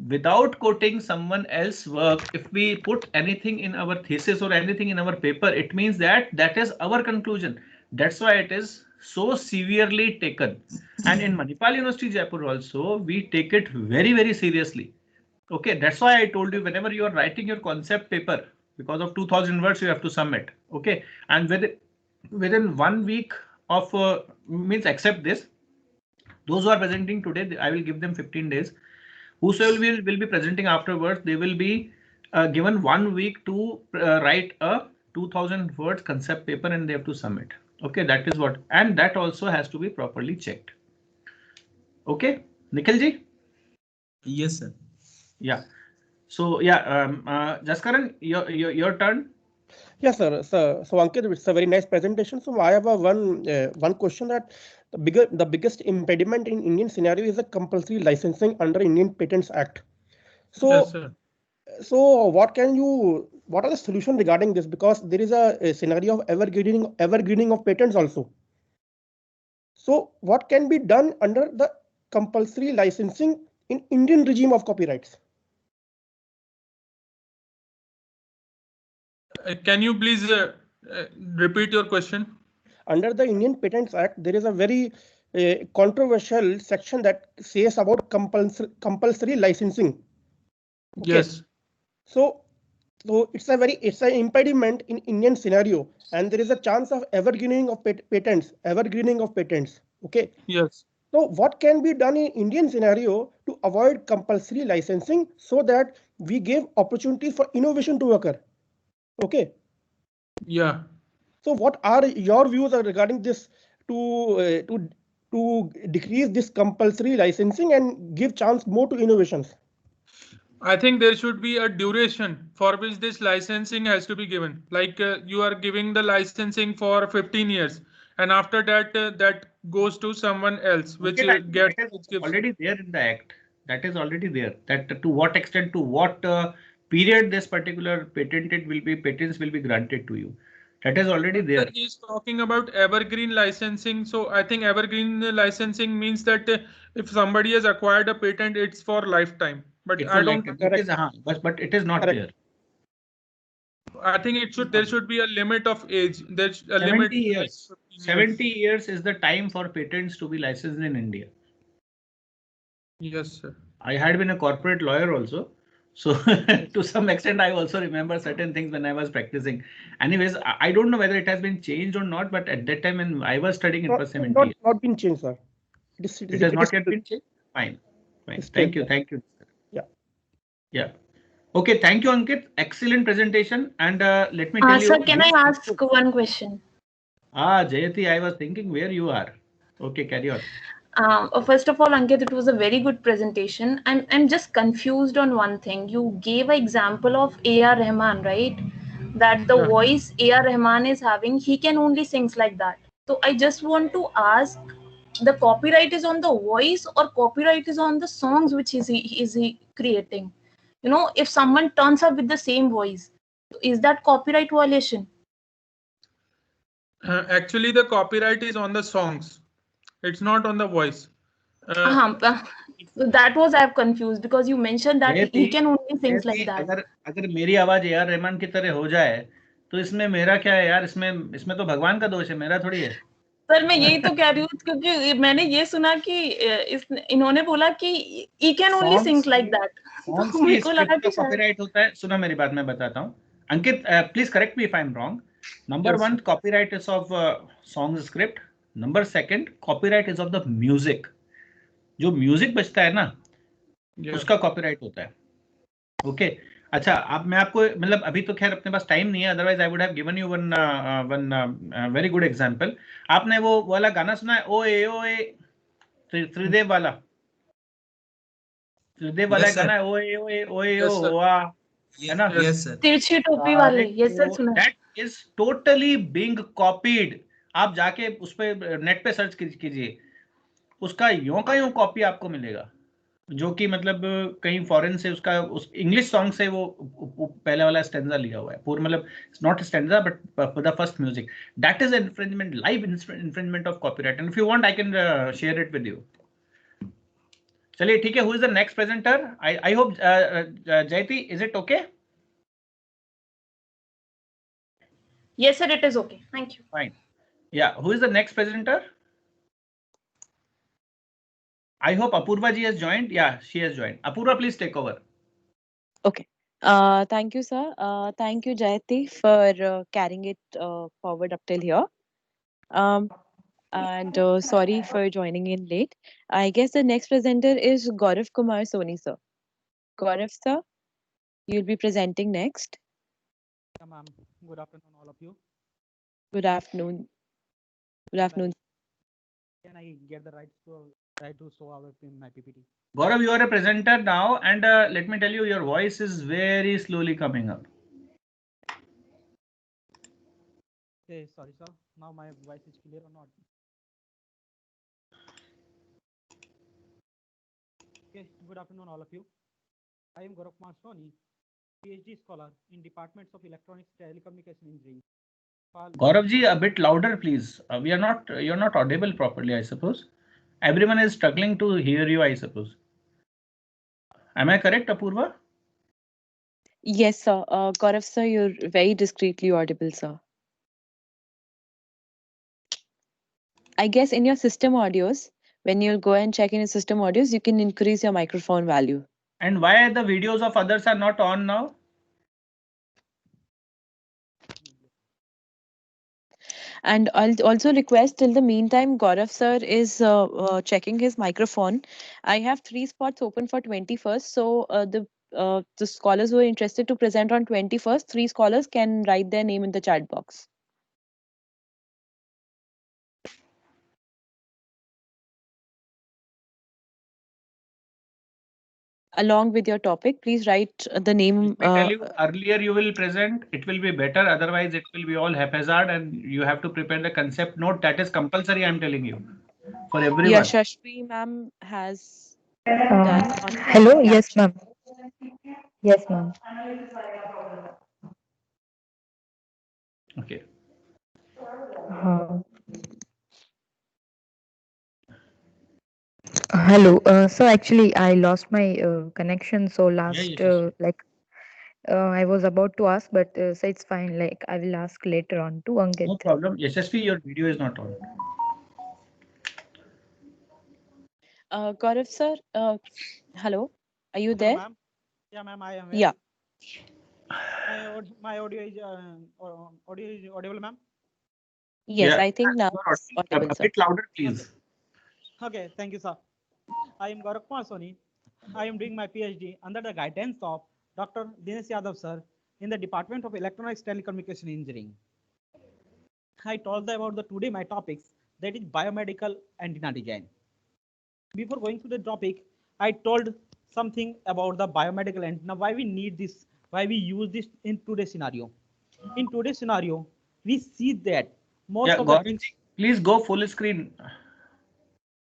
without quoting someone else's work, if we put anything in our thesis or anything in our paper, it means that that is our conclusion. That's why it is so severely taken. And in Manipal University, Jaipur also, we take it very, very seriously. Okay, that's why I told you, whenever you are writing your concept paper, because of 2000 words you have to submit. Okay, and within 1 week of means accept this, those who are presenting today, I will give them 15 days. Whosoever will be presenting afterwards, they will be given 1 week to write a 2000 words concept paper, and they have to submit. Okay, that is what, and that also has to be properly checked. Okay, Nikhil ji? Yes, sir. Yeah. So yeah, Jaskaran, your turn. Yes, sir. So Ankit, it's a very nice presentation. So I have a one question, that the biggest impediment in Indian scenario is a compulsory licensing under Indian Patents Act. So Yes, sir. so what are the solutions regarding this? Because there is a scenario of evergreening of patents also. So what can be done under the compulsory licensing in Indian regime of copyrights? Can you please repeat your question? Under the Indian Patents Act, there is a very controversial section that says about compulsory licensing. Okay. Yes. So it's an impediment in Indian scenario, and there is a chance of evergreening of patents. Okay. Yes. So what can be done in Indian scenario to avoid compulsory licensing so that we give opportunity for innovation to occur? Okay. Yeah. So what are your views regarding this to decrease this compulsory licensing and give chance more to innovations? I think there should be a duration for which this licensing has to be given. Like you are giving the licensing for 15 years, and after that, that goes to someone else, which Okay, gets that is which gives. already there in the act. That is already there. That to what extent, to what period this particular patents will be granted to you. That is already there. He's talking about evergreen licensing. So I think evergreen licensing means that if somebody has acquired a patent, it's for lifetime. But It's I a like don't. it is, but it is not Correct. there. I think it should. There should be a limit of age. There's a 70 limit. years. Like 15 years. 70 years is the time for patents to be licensed in India. Yes, sir. I had been a corporate lawyer also. So to some extent, I also remember certain things when I was practicing. Anyways, I don't know whether it has been changed or not, but at that time when I was studying, it was 70. Not been changed, sir. It has not yet been changed. Fine. Thank you. Thank you. Yeah. Yeah. Okay. Thank you, Ankit. Excellent presentation. And let me tell you. Sir, can I ask one question? Jayati, I was thinking where you are. Okay, carry on. First of all, Ankit, it was a very good presentation. I'm just confused on one thing. You gave an example of A.R. Rahman, right? That the voice A.R. Rahman is having, he can only sings like that. So I just want to ask, the copyright is on the voice or copyright is on the songs which is he creating? You know, if someone turns up with the same voice, is that copyright violation? Actually, the copyright is on the songs. It's not on the voice. That was I've confused because you mentioned that he can only sing like that. अगर मेरी आवाज AR. Rahman की तरह हो जाए तो इसमें मेरा क्या है यार? इसमें तो भगवान का दोष है, मेरा थोड़ी है। सर मैं यही तो कह रही हूँ क्योंकि मैंने ये सुना कि इन्होंने बोला कि he can only sing like that. मेरे को लगा कि कॉपीराइट होता है। सुनो मेरी बात, मैं बताता हूँ। Ankit, please correct me if I am wrong. Number 1, copyright is of song script. Number 2, copyright is of the music. जो म्यूजिक बजता है ना, उसका कॉपीराइट होता है। ओके अच्छा, अब मैं आपको मतलब अभी तो खैर अपने पास टाइम नहीं है, otherwise I would have given you one very good example. आपने वो वाला गाना सुना है, ओए ओए, त्रिदेव वाला? त्रिदेव वाला गाना है, ओए ओए ओए ओ आ, है ना? Yes sir. तिरछी टोपी वाले, यस सर सुना। That is totally being copied. आप जाके उस पे नेट पे सर्च कीजिए, उसका यों का यों कॉपी आपको मिलेगा, जो कि मतलब कहीं फॉरेन से उसका उस इंग्लिश सॉन्ग से वो पहले वाला स्टैंजा लिया हुआ है पूरा, मतलब it's not stanza but for the first music. That is infringement, live infringement of copyright, and if you want I can share it with you. चलिए ठीक है, who is the next presenter? I hope Jayati, is it okay? Yes sir, it is okay, thank you. Fine. Yeah, who is the next presenter? I hope Apurva ji has joined. Yeah, she has joined. Apurva, please take over. Okay. Thank you, sir. Thank you, Jayati, for carrying it forward up till here. And sorry for joining in late. I guess the next presenter is Gaurav Kumar Soni, sir. Gaurav, sir, you'll be presenting next. Yeah, ma'am. Good afternoon, all of you. Good afternoon. Good afternoon. Can I get the right to show our in my PPT? Gaurav, you are a presenter now, and let me tell you, your voice is very slowly coming up. Okay, sorry, sir. Now my voice is clear or not? Okay, good afternoon, all of you. I am Gaurav Kumar Soni, PhD scholar in Departments of Electronics, Telecommunication Engineering. Gaurav ji, a bit louder, please. You're not audible properly, I suppose. Everyone is struggling to hear you, I suppose. Am I correct, Apurva? Yes, sir. Gaurav, sir, you're very discreetly audible, sir. I guess in your system audios, when you'll go and check in your system audios, you can increase your microphone value. And why the videos of others are not on now? And I'll also request till the meantime, Gaurav sir is checking his microphone. I have 3 spots open for 21st. So the scholars who are interested to present on 21st, 3 scholars can write their name in the chat box. Along with your topic, please write the name. Let me tell you, earlier you will present, it will be better. Otherwise, it will be all haphazard, and you have to prepare the concept note. That is compulsory, I'm telling you, for everyone. Yeah, Shashvi ma'am has done. Hello, yes, ma'am. Yes, ma'am. Okay. Hello. So actually, I lost my connection. So last, I was about to ask, but so it's fine. Like I will ask later on to Ankit. No problem. Yashasvi, your video is not on. Gaurav sir, hello. Are you there? Yeah, ma'am, I am. Yeah. My audio is audible, ma'am. Yes, Yeah. I think now it's audible, A sir. bit louder, please. Okay, thank you, sir. I am Gaurav Kumar Soni. I am doing my PhD under the guidance of Dr. Dinesh Yadav, sir, in the Department of Electronics Telecommunication Engineering. I told about the today my topics, that is biomedical antenna design. Before going to the topic, I told something about the biomedical antenna, why we need this, why we use this in today's scenario. In today's scenario, we see that most Yeah, of the Gaurav, things. please go full screen.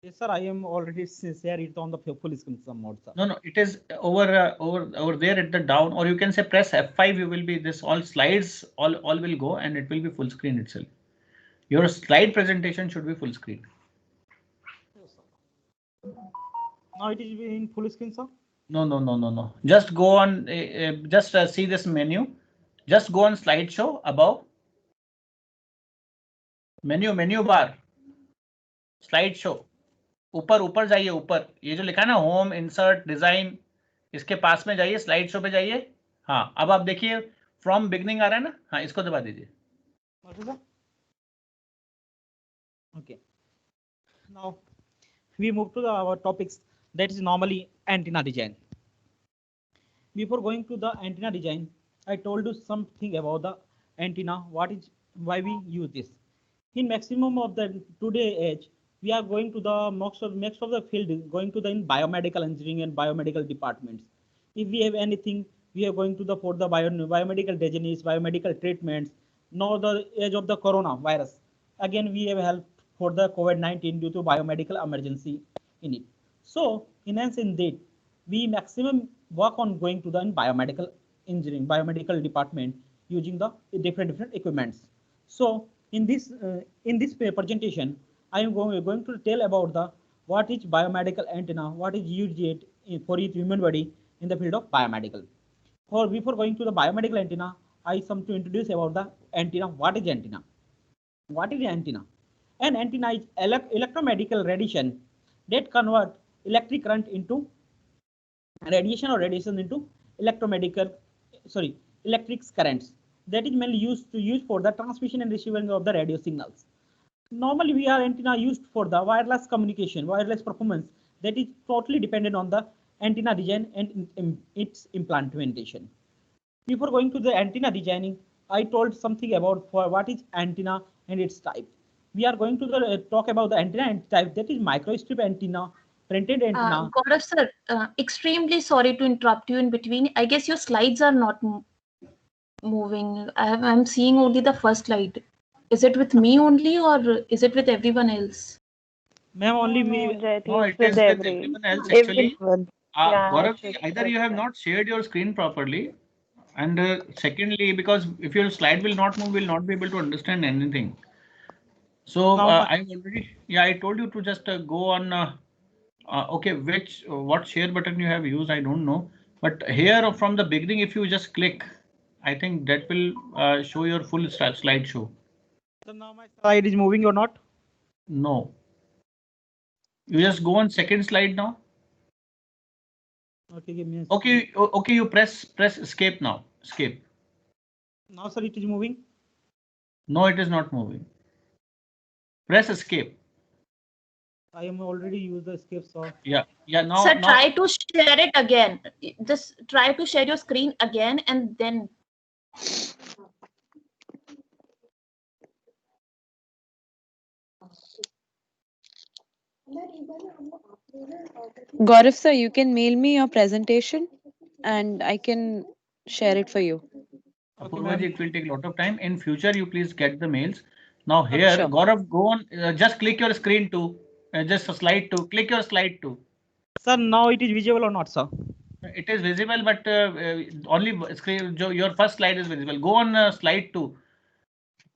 Yes, sir, I am already share it on the full screen mode, sir. No, it is over there at the down, or you can say press F5. You will be this all slides all will go and it will be full screen itself. Your slide presentation should be full screen. Yes, sir. Now it is in full screen, sir. No. Just go on. Just see this menu. Just go on slideshow above. Menu bar. Slideshow. ऊपर जाइए ऊपर. ये जो लिखा है ना home insert design, इसके पास में जाइए, स्लाइड शो पे जाइए. हाँ, अब आप देखिए फ्रॉम बिगनिंग आ रहा है ना. हाँ, इसको दबा दीजिए. Okay. Now we move to our topics, that is normally antenna design. Before going to the antenna design, I told you something about the antenna, why we use this. In maximum of the today age, we are going to the most of the field going to the in biomedical engineering and biomedical departments. If we have anything, we are going to the for the biomedical disease, biomedical treatments. Now the age of the coronavirus, again we have help for the COVID-19 due to biomedical emergency in it. So in that, we maximum work on going to the biomedical engineering, biomedical department using the different equipments. So in this presentation, I am going to tell about the what is biomedical antenna, what is used for each human body in the field of biomedical. Before going to the biomedical antenna, I some to introduce about the antenna. What is antenna? What is antenna? An antenna is electromedical radiation that convert electric current into radiation or radiation into electric currents that is mainly used for the transmission and receiving of the radio signals. Normally we are antenna used for the wireless communication, wireless performance, that is totally dependent on the antenna design and its implementation. Before going to the antenna designing, I told something about for what is antenna and its type. We are going to talk about the antenna type, that is microstrip antenna, printed antenna. Gaurav sir, extremely sorry to interrupt you in between. I guess your slides are not moving. I'm seeing only the first slide. Is it with me only or is it with everyone else? Ma'am, only No, me. no, it is with everyone else actually. Gaurav, either you have not shared your screen properly, and secondly, because if your slide will not move, we'll not be able to understand anything. So I told you to just go on. Okay, what share button you have used, I don't know. But here from the beginning, if you just click, I think that will show your full slideshow. So now my slide is moving or not? No. You just go on second slide now. Okay, give me a Okay, you press escape now. Escape. Now, sir, it is moving. No, it is not moving. Press escape. I am already used the escape, so. Yeah. Now. Sir, try to share it again. Just try to share your screen again and then. Gaurav sir, you can mail me your presentation and I can share it for you. Okay, it will take a lot of time. In future, you please get the mails. Now here, sure. Gaurav, go on. Just click your screen to just a slide to click your slide to. Sir, now it is visible or not, sir? It is visible, but only screen. Your first slide is visible. Go on slide 2.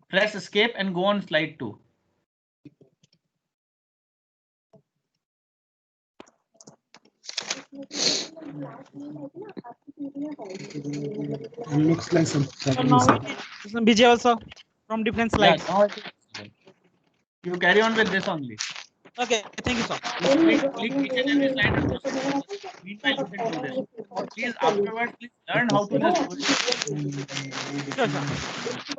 Press escape and go on slide 2. Looks like some. So now it is visible, sir, from different slides. Yeah, now it is. You carry on with this only. Okay, thank you, sir. Click each and every slide and proceed. Meanwhile, you can do this. Please, afterwards, please learn how to just do it. Sure, sure.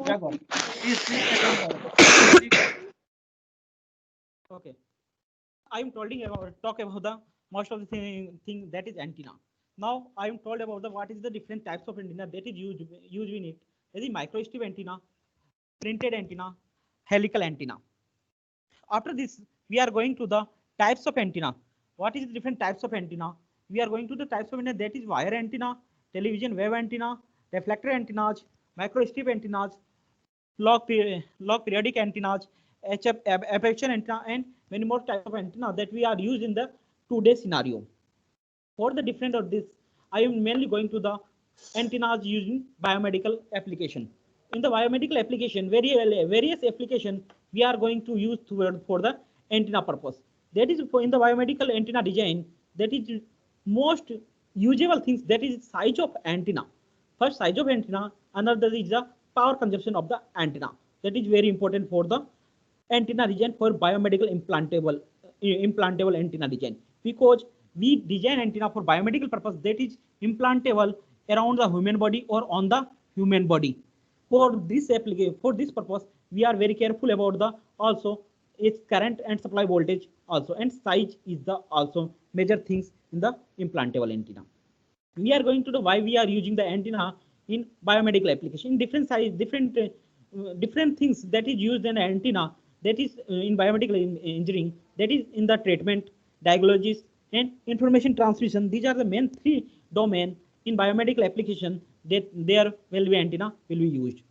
Yeah, got it. Please carry on. Okay. I'm talk about the most of the thing that is antenna. Now I'm told about the what is the different types of antenna that is used in it. There is microstrip antenna, printed antenna, helical antenna. After this, we are going to the types of antenna. What is the different types of antenna? We are going to the types of antenna that is wire antenna, television wave antenna, reflector antennas, microstrip antennas, log periodic antennas, HF aperture antenna, and many more types of antenna that we are used in the today's scenario. For the different of this, I am mainly going to the antennas using biomedical application. In the biomedical application, various application we are going to use for the antenna purpose. That is in the biomedical antenna design. That is most usable things. That is size of antenna. First, size of antenna. Another is the power consumption of the antenna. That is very important for the antenna design for biomedical implantable antenna design, because we design antenna for biomedical purpose that is implantable around the human body or on the human body. For this application, for this purpose, we are very careful about the also its current and supply voltage also, and size is the also major things in the implantable antenna. We are going to the why we are using the antenna in biomedical application. Different size, different things that is used in antenna that is in biomedical engineering, that is in the treatment, diagnosis, and information transmission. These are the main three domain in biomedical application that there will be antenna will be used.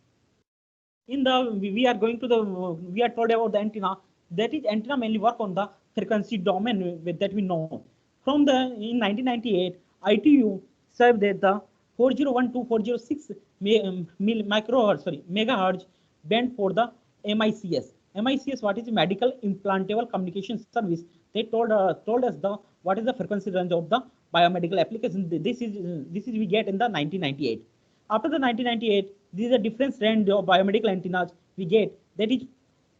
In the we are going to the we are told about the antenna, that is antenna mainly work on the frequency domain that we know. From the in 1998, ITU said that the 401 to 406 megahertz band for the MICS. MICS, what is medical implantable communication service? They told us the what is the frequency range of the biomedical application. This is we get in the 1998. After the 1998, this is a different range of biomedical antennas we get, that is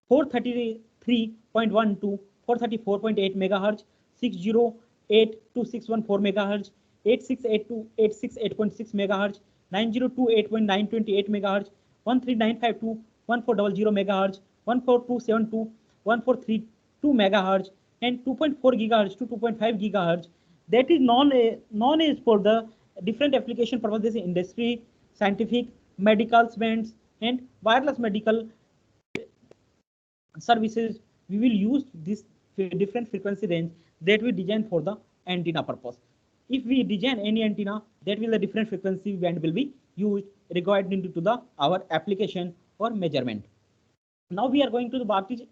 433.1 to 434.8 megahertz, 608 to 614 megahertz, 868 to 868.6 megahertz, 9028.928 megahertz, 13952 to 1400 megahertz, 14272 1432 megahertz, and 2.4 gigahertz to 2.5 gigahertz. That is known as for the different application purposes, industry, scientific, medical bands, and wireless medical services. We will use this different frequency range that we design for the antenna purpose. If we design any antenna, that will the different frequency band will be used regarding to the our application or measurement. Now we are going to the what is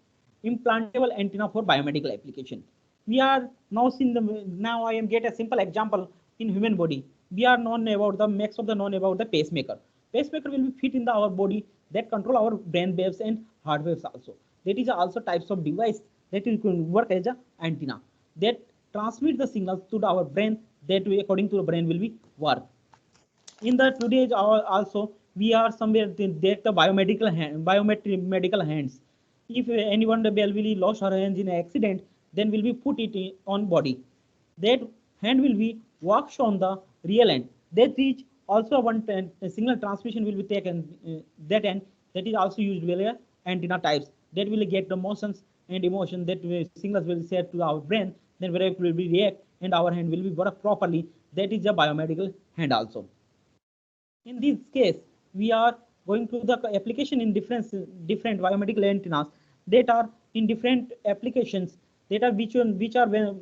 implantable antenna for biomedical application. We are now seeing now I am get a simple example in human body. We are known about the max of the known about the pacemaker. Pacemaker will be fit in our body that control our brain waves and heart waves also. That is also types of device that will work as an antenna that transmit the signals to our brain, that way according to the brain will be work. In the today's also we are somewhere that the biomedical hands. If anyone will lost her hands in an accident, then will be put it on body. That hand will be works on the real end. That is also one signal transmission will be taken that end. That is also used via antenna types that will get the motions and emotion that signals will set to our brain. Then where it will be react and our hand will be work properly. That is a biomedical hand also. In this case, we are going to the application in different biomedical antennas that are in different applications that are which are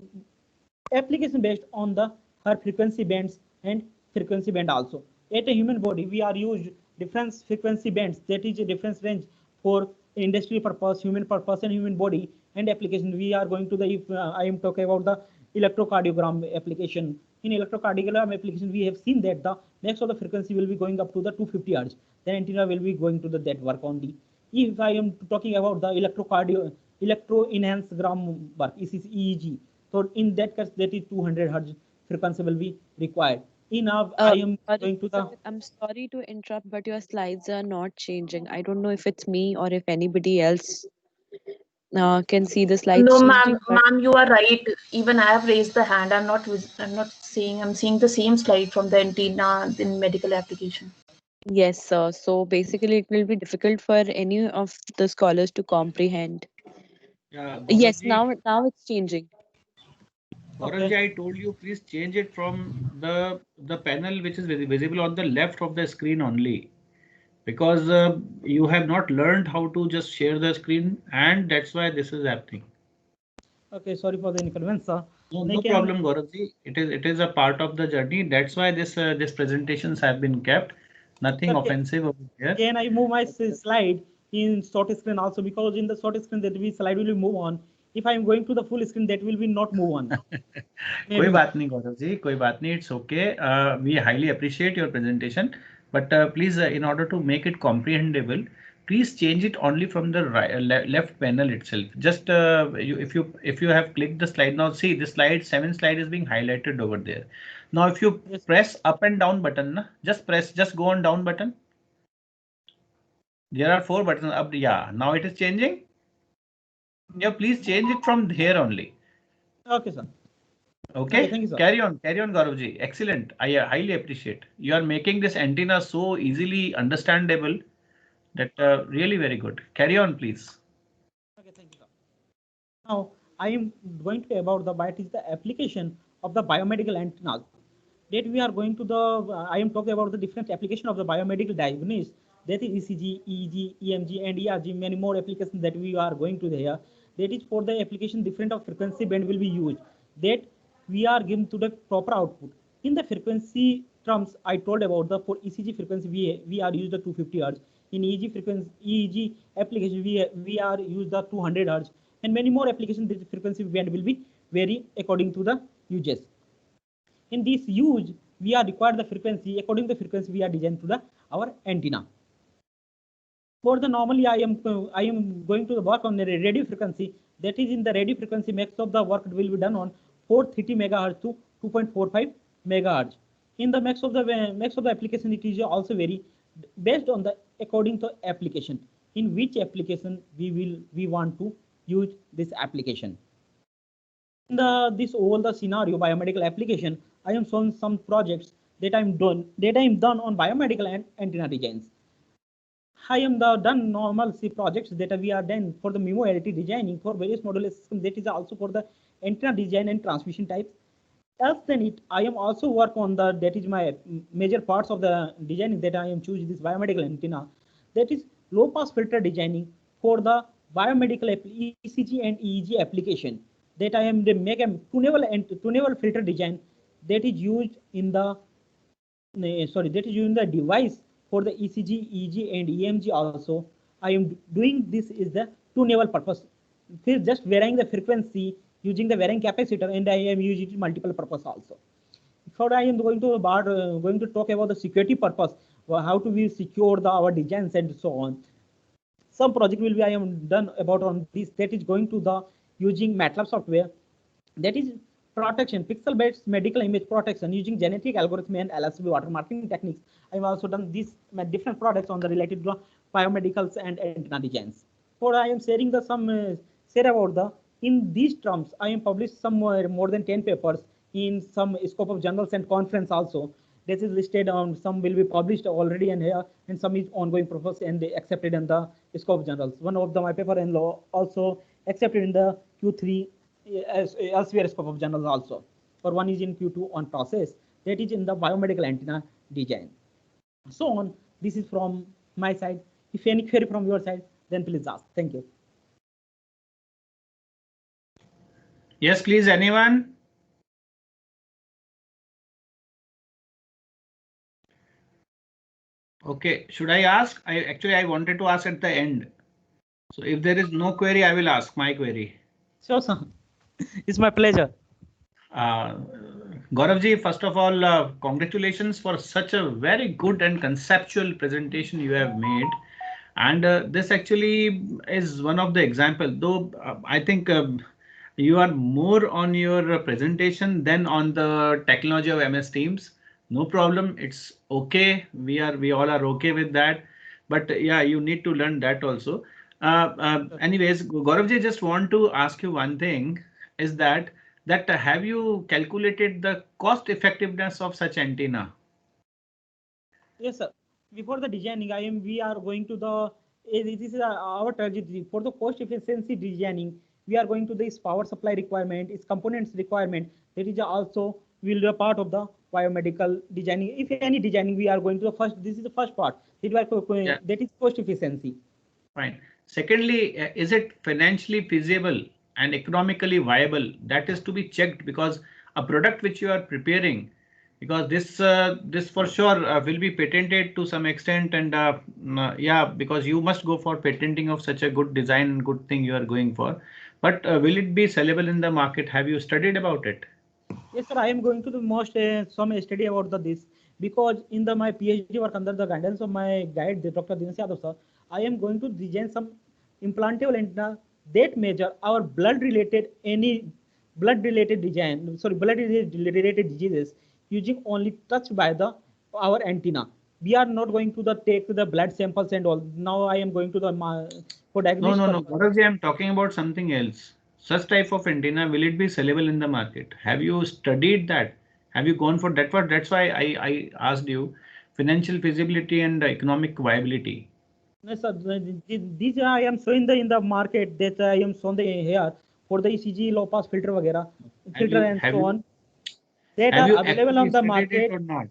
application based on the her frequency bands and frequency band also. At a human body, we are used different frequency bands, that is a different range for industry purpose, human purpose, and human body and application. We are going to the if I am talking about the electrocardiogram application. In electrocardiogram application, we have seen that the max of the frequency will be going up to the 250 hertz. Then antenna will be going to the that work only. If I am talking about the electroencephalogram work, EEG, so in that case, that is 200 hertz frequency will be required. Enough. I am going to the. I'm sorry to interrupt, but your slides are not changing. I don't know if it's me or if anybody else. can see the slides No, changing. ma'am, you are right. Even I have raised the hand. I'm not seeing. I'm seeing the same slide from the antenna in medical application. Yes, sir. So basically, it will be difficult for any of the scholars to comprehend. Yeah, Yes, Gauravji, now it's changing. Gauravji, I told you please change it from the panel which is visible on the left of the screen only, because you have not learned how to just share the screen, and that's why this is happening. Okay, sorry for the inconvenience, sir. No problem, Gauravji. It is a part of the journey. That's why this presentations have been kept. Nothing Okay. offensive over here. Can I move my slide in short screen also, because in the short screen that we slide will move on. If I am going to the full screen, that will be not move on. कोई बात नहीं गौरव जी, कोई बात नहीं, it's okay. We highly appreciate your presentation, but please, in order to make it comprehensible, please change it only from the left panel itself. Just if you have clicked the slide, now see the slide 7 slide is being highlighted over there. Now if you press up and down button, just go on down button. There are 4 buttons up. Yeah, now it is changing. Yeah, please change it from here only. Okay, sir. Okay, thank you, sir. Carry on, Gauravji. Excellent. I highly appreciate. You are making this antenna so easily understandable that really very good. Carry on, please. Okay, thank you, sir. Now I am going to about what is the application of the biomedical antennas. That we are going to the I am talking about the different application of the biomedical diagnosis. That is ECG, EEG, EMG, and ERG. Many more applications that we are going to here. That is for the application different of frequency band will be used. That we are given to the proper output. In the frequency terms, I told about the for ECG frequency we are used the 250 Hz. In EEG application we are used the 200 Hz, and many more applications. The frequency band will be vary according to the uses. In this use, we are required the frequency. According to the frequency, we are designed to the our antenna. For the normally, I am going to work on the radio frequency. That is in the radio frequency, max of the work will be done on 430 megahertz to 2.45 megahertz. In the max of the application, it is also vary based on the according to application. In which application we want to use this application. In this all the scenario biomedical application, I am showing some projects that I am done on biomedical and antenna designs. I am done normal C projects that we are done for the MIMO LT designing for various modular systems. That is also for the antenna design and transmission types. Else than it, I am also work on that is my major parts of the designing that I am choosing this biomedical antenna. That is low pass filter designing for the biomedical ECG and EEG application. That I am make a tunable filter design that is used in the device for the ECG, EEG, and EMG also. I am doing this is the tunable purpose. Just varying the frequency using the varying capacitor, and I am using multiple purpose also. Further, I am going to talk about the security purpose, how to we secure our designs and so on. Some project will be I am done about on this, that is going to the using MATLAB software, that is protection, pixel-based medical image protection using genetic algorithm and LSB watermarking techniques. I have also done these different products on the related to biomedicals and antenna designs. For I am sharing the share about the in these terms. I am published somewhere more than 10 papers in some scope of journals and conference also. This is listed on some will be published already and here, and some is ongoing process and accepted in the scope journals. One of my paper in law also accepted in the Q3 elsewhere scope of journals also. For one is in Q2 on process, that is in the biomedical antenna design. So on, this is from my side. If any query from your side, then please ask. Thank you. Yes, please, anyone? Okay, should I ask? I wanted to ask at the end. So if there is no query, I will ask my query. Sure, sir. It's my pleasure. Gauravji, first of all, congratulations for such a very good and conceptual presentation you have made. And this actually is one of the examples, though I think you are more on your presentation than on the technology of MS Teams. No problem. It's okay. We all are okay with that. But yeah, you need to learn that also. Anyways, Gauravji, just want to ask you one thing, is that have you calculated the cost effectiveness of such antenna? Yes, sir. Before the designing, we are going to the, this is our trajectory. For the cost efficiency designing, we are going to this power supply requirement, its components requirement. That is also will be a part of the biomedical designing. If any designing, we are going to the first, this is the first part. That is cost efficiency. Fine. Secondly, is it financially feasible and economically viable? That is to be checked, because a product which you are preparing, because this for sure will be patented to some extent, and yeah, because you must go for patenting of such a good design and good thing you are going for. But will it be sellable in the market? Have you studied about it? Yes, sir. I am going to the most some study about this, because in the my PhD work under the guidance of my guide, the Dr. Dinesh Yadav sir, I am going to design some implantable antenna that measure our blood related diseases using only touch by the our antenna. We are not going to the take the blood samples and all. Now I am going to the for diagnosis. No. Gaurav, I'm talking about something else. Such type of antenna, will it be sellable in the market? Have you studied that? Have you gone for that? That's why I asked you financial feasibility and economic viability. Yes, sir. These I am showing in the market that I am showing here for the ECG low pass filter filter and so on. That are available on the market. Or not?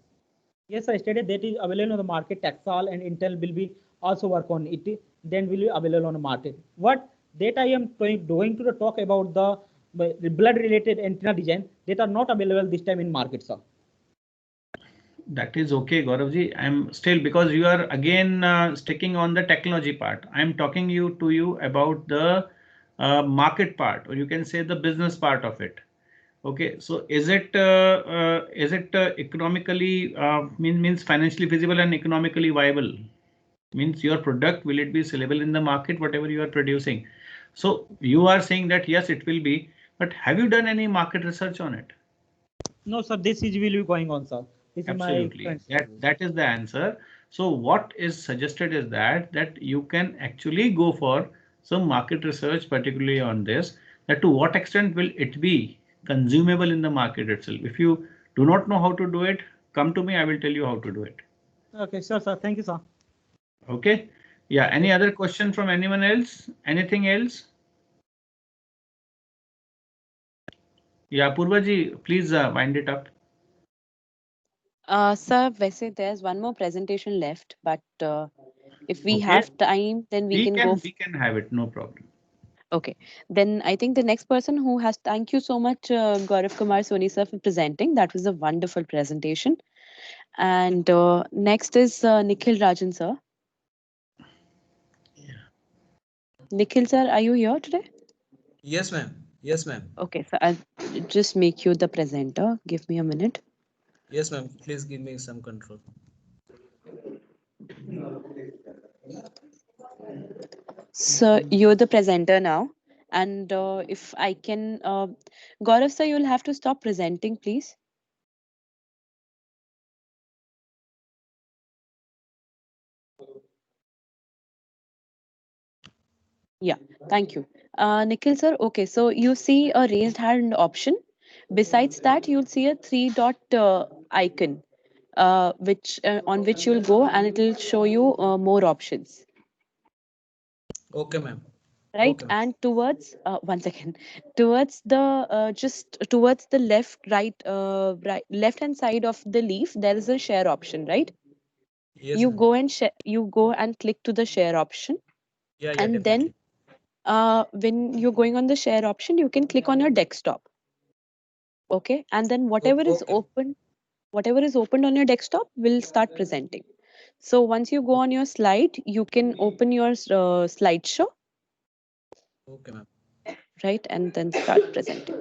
Yes, I stated that is available on the market. Texal and Intel will be also work on it. Then will be available on the market. What that I am going to talk about the blood related antenna design that are not available this time in market, sir. That is okay, Gauravji. I'm still, because you are again sticking on the technology part. I'm talking to you about the market part, or you can say the business part of it. Okay, so is it economically means financially feasible and economically viable? Means your product, will it be sellable in the market, whatever you are producing? So you are saying that yes, it will be, but have you done any market research on it? No, sir. This is will be going on, sir. This Absolutely. Is that is the answer. So what is suggested is that you can actually go for some market research, particularly on this, that to what extent will it be consumable in the market itself. If you do not know how to do it, come to me, I will tell you how to do it. Okay, sure, sir. Thank you, sir. Okay. Yeah. Any other question from anyone else? Anything else? Yeah, Purvaji, please wind it up. Sir, there's one more presentation left, but if we have time, then we can go. We can have it, no problem. Okay, then I think the next person who has, thank you so much, Gaurav Kumar Soni sir, for presenting. That was a wonderful presentation. And next is Nikhil Rajan sir. Yeah. Nikhil sir, are you here today? Yes, ma'am. Yes, ma'am. Okay, so I'll just make you the presenter. Give me a minute. Yes, ma'am. Please give me some control. So you're the presenter now. And if I can, Gaurav sir, you'll have to stop presenting, please. Yeah, thank you. Nikhil sir, okay, so you see a raised hand option. Besides that, you'll see a 3 dot icon, which on which you'll go and it'll show you more options. Okay, ma'am. Right, Okay. and towards one second, towards the just towards the left hand side of the leaf, there is a share option, right? Yes, You ma'am. go and you go and click to the share option, Yeah, and definitely. then when you're going on the share option, you can click on your desktop. Okay, and then whatever is open, whatever is opened on your desktop will start presenting. So once you go on your slide, you can open your slideshow. Okay, ma'am. Right, and then start presenting.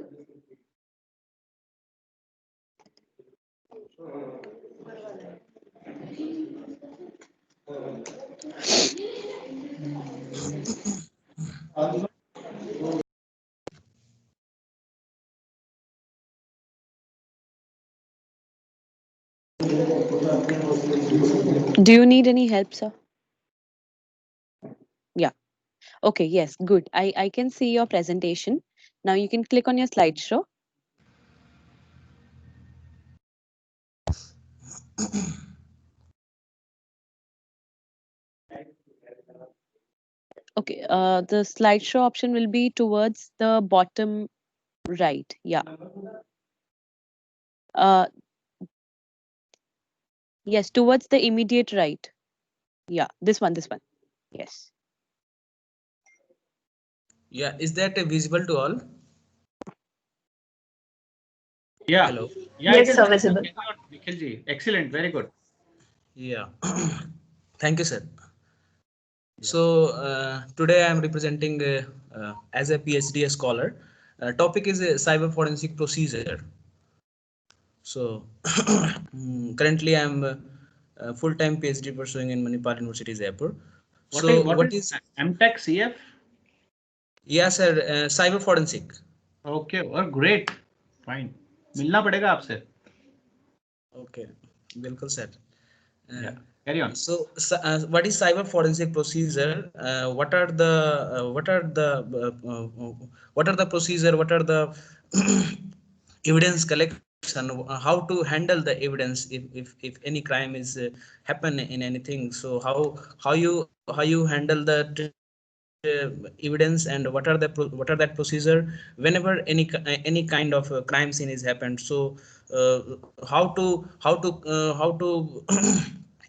Do you need any help, sir? Yeah. Okay, yes, good. I can see your presentation. Now you can click on your slideshow. Okay, the slideshow option will be towards the bottom right. Yeah. Uh, yes, towards the immediate right. Yeah, this one, this one. Yes. Yeah, is that visible to all? Yeah. Hello. Yeah, Yes, it is sir, visible. visible. Carry on, Nikhilji. Excellent. Very good. Yeah. Thank you, sir. So today I am representing as a PhD scholar. Topic is cyber forensic procedure. So currently I am a full-time PhD pursuing in Manipal University, Jaipur. So What what is is? MTech CF? Yeah, sir. Cyber forensic. Okay, well, great. Fine. मिलना पड़ेगा आपसे. Okay, बिल्कुल sir. Yeah. Carry on. So, what is cyber forensic procedure? What are the procedure? What are the evidence collection? How to handle the evidence if any crime is happen in anything? So how you handle the evidence, and what are that procedure whenever any kind of crime scene is happened? So how to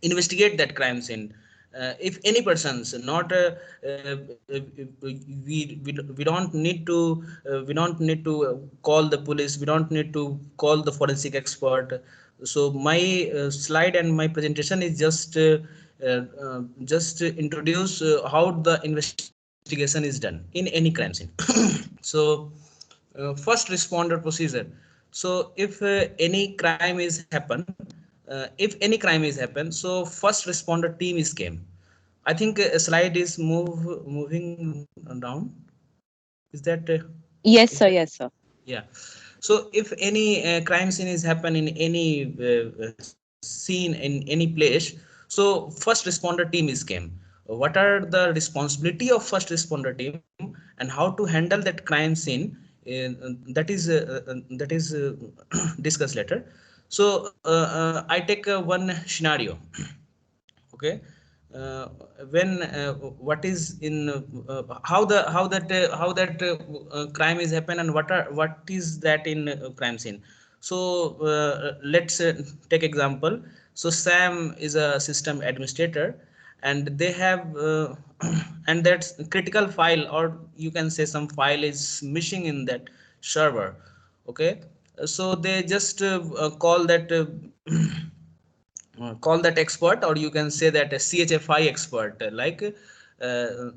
investigate that crime scene. If any persons not uh, we don't need to call the police, we don't need to call the forensic expert. So my slide and my presentation is just to introduce how the investigation is done in any crime scene. So first responder procedure. So if any crime is happen, so first responder team is came. I think a slide is moving down. Is that Yes, is sir. that Yes, sir. yeah? So if any crime scene is happen in any scene in any place, so first responder team is came. What are the responsibility of first responder team, and how to handle that crime scene? That is discussed later. So I take one scenario. Okay. uh, when what is in how that crime is happen, and what is that in crime scene. So let's take example. So Sam is a system administrator, and they have and that's critical file, or you can say some file is missing in that server. Okay. So they just call that expert, or you can say that a CHFI expert, like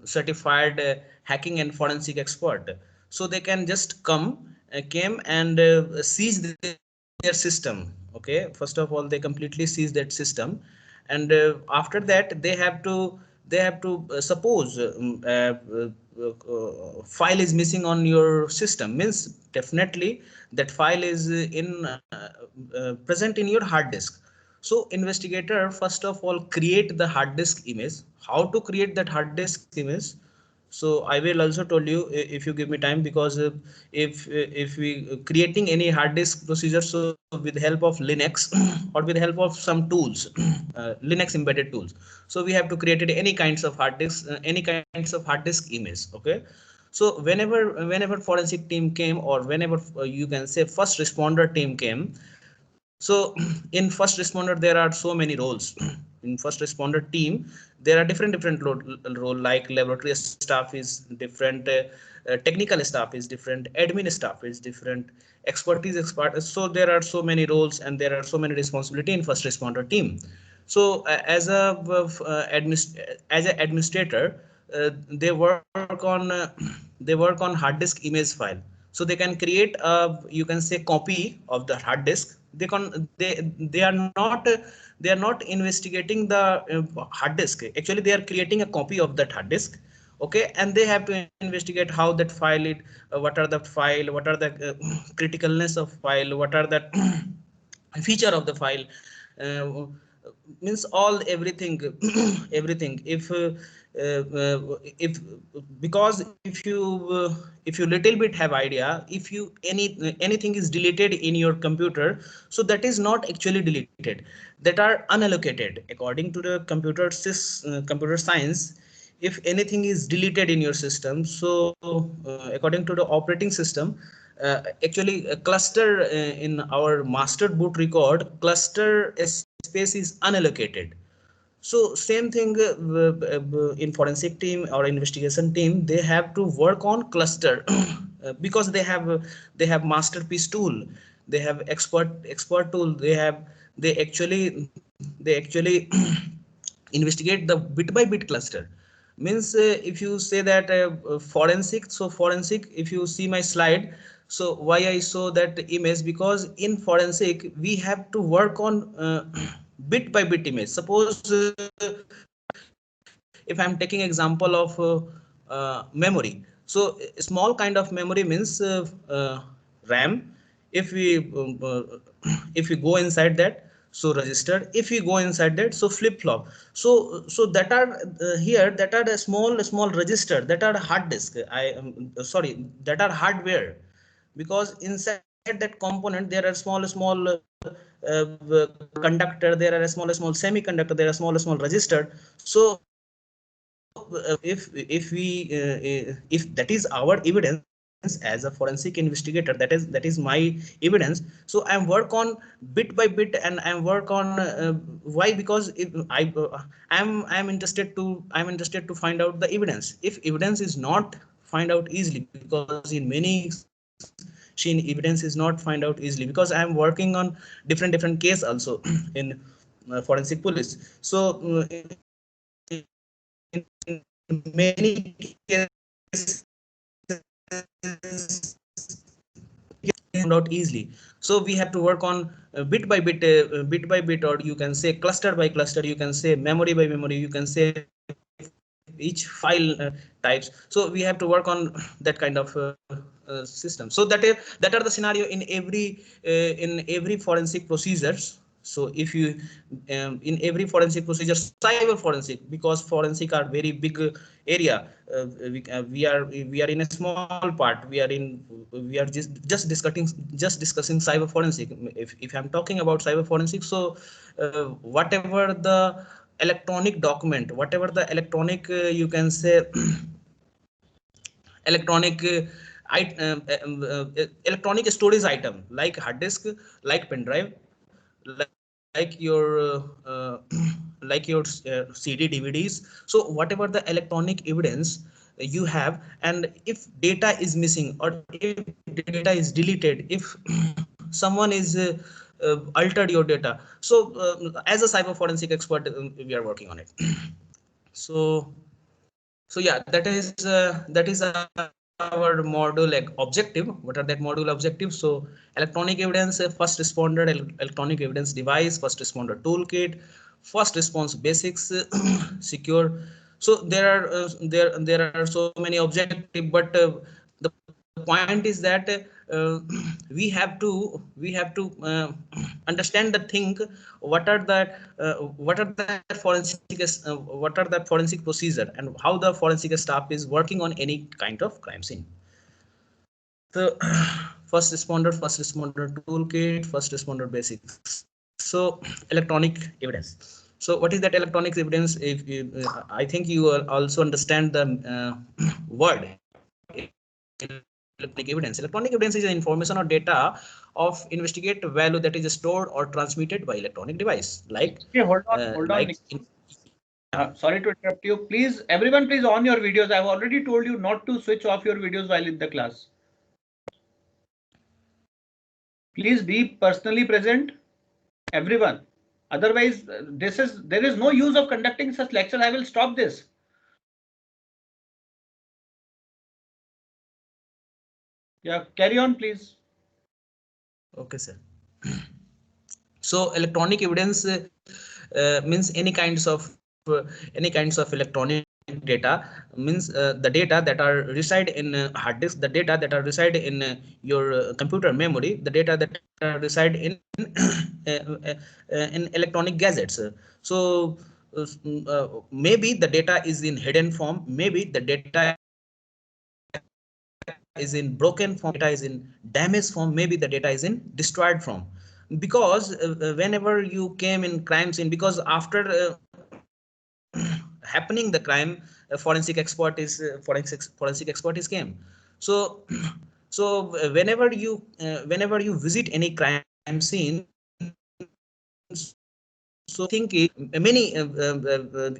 certified hacking and forensic expert. So they can just came and seize their system. Okay, first of all they completely seize that system, and after that they have to suppose file is missing on your system, means definitely that file is present in your hard disk. So investigator first of all create the hard disk image. How to create that hard disk image? So I will also tell you if you give me time, because if we creating any hard disk procedure, so with the help of Linux or with the help of some tools, Linux embedded tools. So we have to create any kinds of hard disk, any kinds of hard disk image. Okay. So whenever forensic team came, or whenever you can say first responder team came, so in first responder there are so many roles. In first responder team there are different role, like laboratory staff is different, technical staff is different, admin staff is different, expertise expert. So there are so many roles and there are so many responsibility in first responder team. So as an administrator, they work on hard disk image file. So they can create a, you can say, copy of the hard disk. They are not investigating the hard disk. Actually they are creating a copy of that hard disk. Okay, and they have to investigate how that file it what are the file, what are the criticalness of file, what are the feature of the file, means all everything everything. if because if you little bit have idea, if you anything is deleted in your computer, so that is not actually deleted, that are unallocated according to the computer science. If anything is deleted in your system, so according to the operating system, actually a cluster in our master boot record, cluster space is unallocated. So same thing in forensic team or investigation team, they have to work on cluster because they have masterpiece tool, they have expert tool, they actually investigate the bit by bit cluster. Means if you say that forensic, so forensic, if you see my slide, so why I show that image, because in forensic we have to work on bit by bit image. Suppose if I'm taking example of memory, so small kind of memory means RAM. If we go inside that, so register. If we go inside that, so flip flop. So that are here, that are the small register, that are hard disk. Sorry, that are hardware, because inside that component there are small conductor, there are small semiconductor, there are small register. So if that is our evidence as a forensic investigator, that is my evidence. So I work on bit by bit, and I work on why, because if I'm interested to find out the evidence. If evidence is not find out easily, because in many evidence is not find out easily, because I am working on different case also in forensic police. So in many cases not easily, so we have to work on bit by bit, or you can say cluster by cluster, you can say memory by memory, you can say each file types. So we have to work on that kind of system. So that are the scenario in every forensic procedures. So if you in every forensic procedure, cyber forensic, because forensic are very big area, we are in a small part, we are just discussing cyber forensic. If I'm talking about cyber forensic, so whatever the electronic document, whatever the electronic you can say electronic electronic storage item, like hard disk, like pen drive, like your CD, DVDs. So whatever the electronic evidence you have, and if data is missing, or if data is deleted, if someone is altered your data, so as a cyber forensic expert, we are working on it. So yeah, that is our module like objective. What are that module objectives? So electronic evidence, first responder, electronic evidence device, first responder toolkit, first response basics, secure. So there are so many objectives, but the point is that we have to understand the thing, what are the forensic procedure, and how the forensic staff is working on any kind of crime scene. So first responder toolkit, first responder basics. So electronic evidence. So what is that electronic evidence? If I think you also understand the word electronic evidence. Electronic evidence is an information or data of investigate value that is stored or transmitted by electronic device. Like, okay, hold on. Like sorry to interrupt you. Please, everyone, please on your videos. I've already told you not to switch off your videos while in the class. Please be personally present, everyone. Otherwise, there is no use of conducting such lecture. I will stop this. Yeah, carry on, please. Okay, sir. So electronic evidence means any kinds of electronic data, means the data that are reside in hard disk, the data that are reside in your computer memory, the data that reside in electronic gadgets. So maybe the data is in hidden form, maybe the data is in broken form, data is in damaged form, maybe the data is in destroyed form. Because whenever you came in crime scene, because after happening the crime, forensic expertise came. So whenever you visit any crime scene, so I think many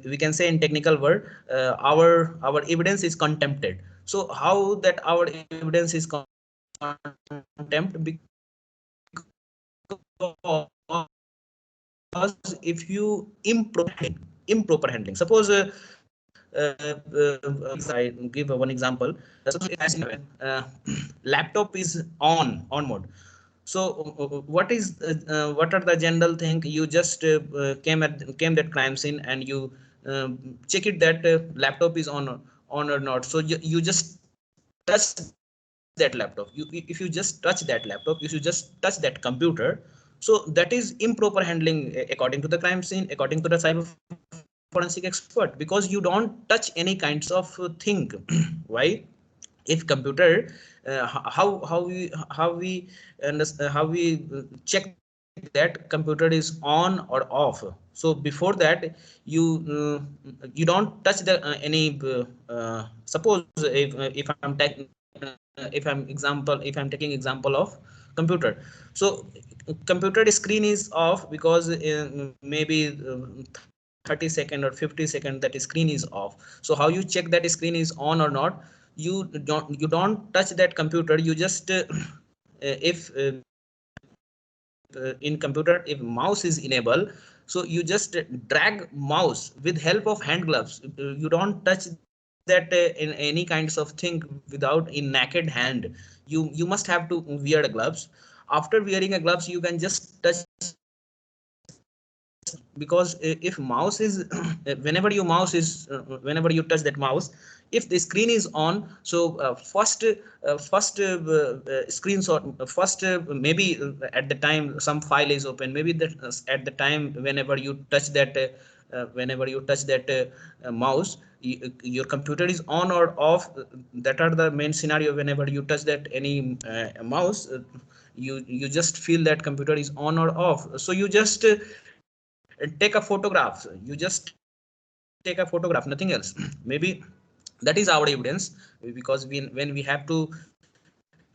we can say in technical word, our evidence is contempted. So how that our evidence is contempted? Because if you improper handling, suppose I give one example. Laptop is on mode. So what are the general thing? You just came that crime scene and you check it that laptop is on or not. So you just touch that laptop. If you just touch that laptop, if you just touch that computer, so that is improper handling according to the crime scene, according to the cyber forensic expert, because you don't touch any kinds of thing. Why? If computer, how we check that computer is on or off. So before that, you don't touch the any suppose if I'm taking example of computer. So computer screen is off because maybe 30 second or 50 second that screen is off. So how you check that screen is on or not? You don't touch that computer. You just if in computer, if mouse is enabled, so you just drag mouse with help of hand gloves. You don't touch that in any kinds of thing without in naked hand. You must have to wear the gloves. After wearing a gloves, you can just touch, because if mouse is whenever you touch that mouse, if the screen is on, so first screenshot, first maybe at the time some file is open, maybe that at the time whenever you touch that mouse, your computer is on or off. That are the main scenario. Whenever you touch that any mouse, you just feel that computer is on or off. So you just take a photograph. You just take a photograph, nothing else. Maybe that is our evidence, because when we have to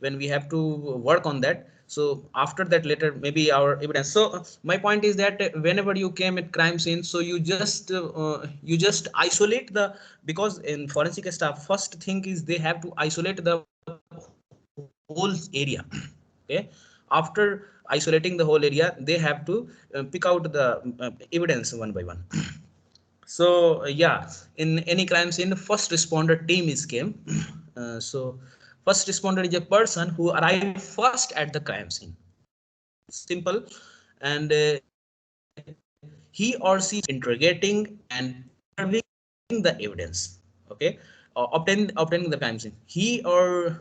work on that. So after that, later maybe our evidence. So my point is that whenever you came at crime scene, so you just isolate the, because in forensic staff, first thing is they have to isolate the whole area. Okay, after isolating the whole area, they have to pick out the evidence one by one. So yeah, in any crime scene, the first responder team is came. So first responder is a person who arrived first at the crime scene. Simple. And he or she is interrogating and observing the evidence. Okay, obtaining the crime scene. He or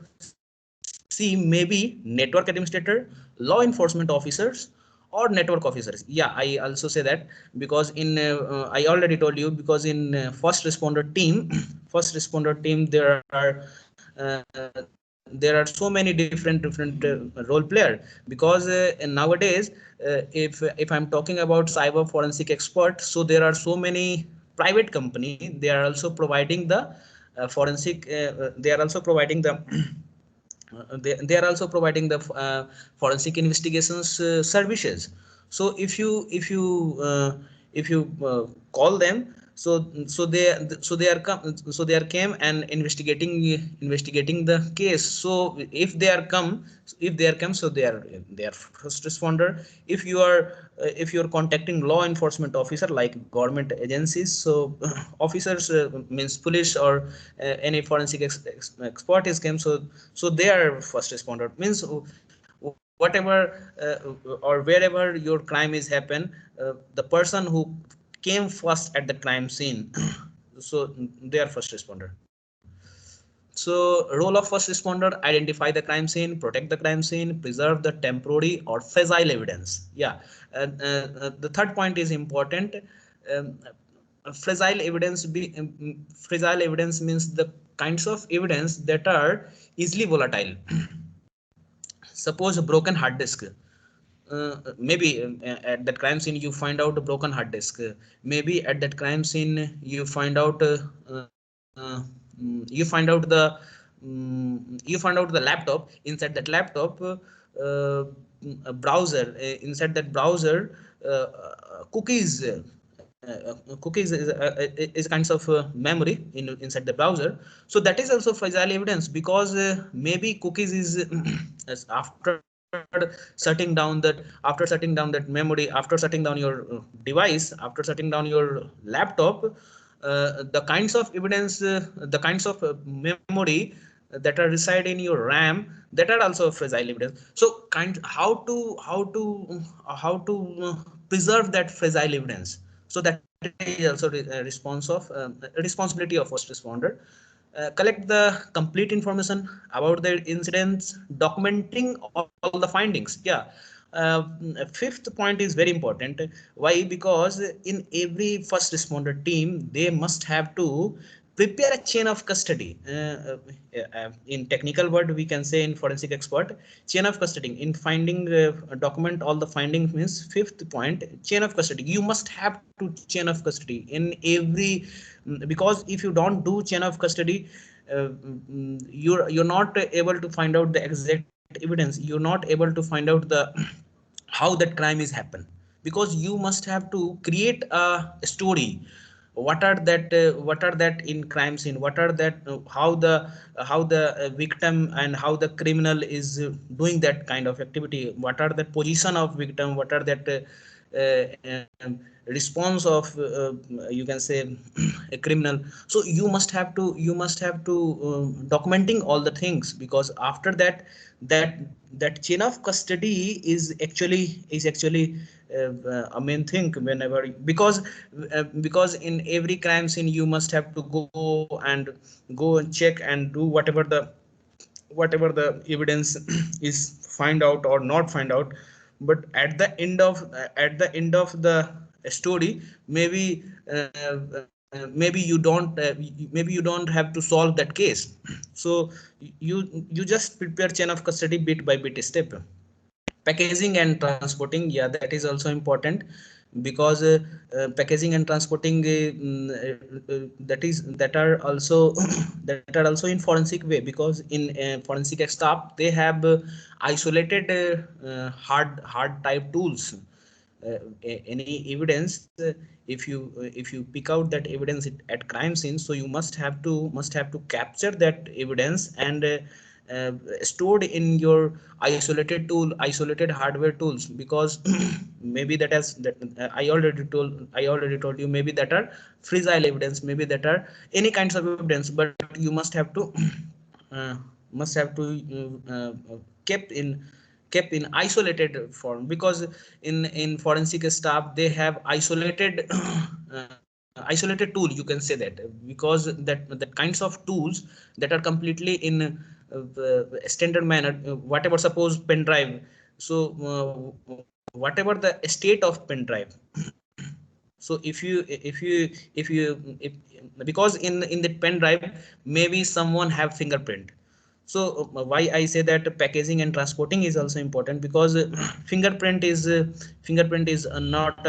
she may be network administrator, law enforcement officers, or network officers. Yeah, I also say that, because in I already told you, because in first responder team there are so many different role player, because nowadays if I'm talking about cyber forensic expert, so there are so many private company, they are also providing the forensic they are also providing the they are also providing the forensic investigations services. So if you call them, so they are came and investigating the case. So if they are come, so they are first responder. If you are contacting law enforcement officer like government agencies, so officers means police or any forensic expert is came, so they are first responder, means whatever or wherever your crime is happen, the person who came first at the crime scene, so they are first responder. So role of first responder: identify the crime scene, protect the crime scene, preserve the temporary or fragile evidence. Yeah, the third point is important. fragile evidence fragile evidence means the kinds of evidence that are easily volatile. Suppose a broken hard disk. Maybe at that crime scene you find out a broken hard disk. Maybe at that crime scene you find out you find out the laptop. Inside that laptop, a browser. Inside that browser, cookies. Cookies is kinds of memory inside the browser. So that is also fragile evidence, because maybe cookies is after shutting down that memory, after shutting down your device, after shutting down your laptop, the kinds of evidence, the kinds of memory that are reside in your RAM, that are also fragile evidence. So how to preserve that fragile evidence? So that is also a responsibility of first responder. Collect the complete information about the incidents, documenting all the findings. Yeah. Fifth point is very important. Why? Because in every first responder team, they must have to prepare a chain of custody. In technical word, we can say in forensic expert, chain of custody. In finding, document all the findings means fifth point, chain of custody. You must have to chain of custody in every, because if you don't do chain of custody, you're not able to find out the exact evidence. You're not able to find out the how that crime is happened, because you must have to create a story. What are that in crime scene? What are that how the victim and how the criminal is doing that kind of activity? What are the position of victim? What are that response of you can say a criminal? So you must have to documenting all the things, because after that chain of custody is actually a main thing whenever, because in every crime scene you must have to go and check and do whatever the evidence is find out or not find out. But at the end of the story, maybe you don't have to solve that case. So you just prepare chain of custody bit by bit step. Packaging and transporting, yeah, that is also important, because packaging and transporting that are also in forensic way, because in forensic staff they have isolated hard type tools. Any evidence, if you pick out that evidence at crime scene, so you must have to capture that evidence and stored in your isolated hardware tools, because maybe that I already told you, maybe that are fragile evidence, maybe that are any kinds of evidence, but you must have to kept in isolated form, because in forensic staff they have isolated tool, you can say that, because that kinds of tools that are completely in standard manner. Whatever, suppose pen drive, so whatever the state of pen drive, so if because in the pen drive maybe someone have fingerprint. So why I say that packaging and transporting is also important, because fingerprint is not fingerprint is also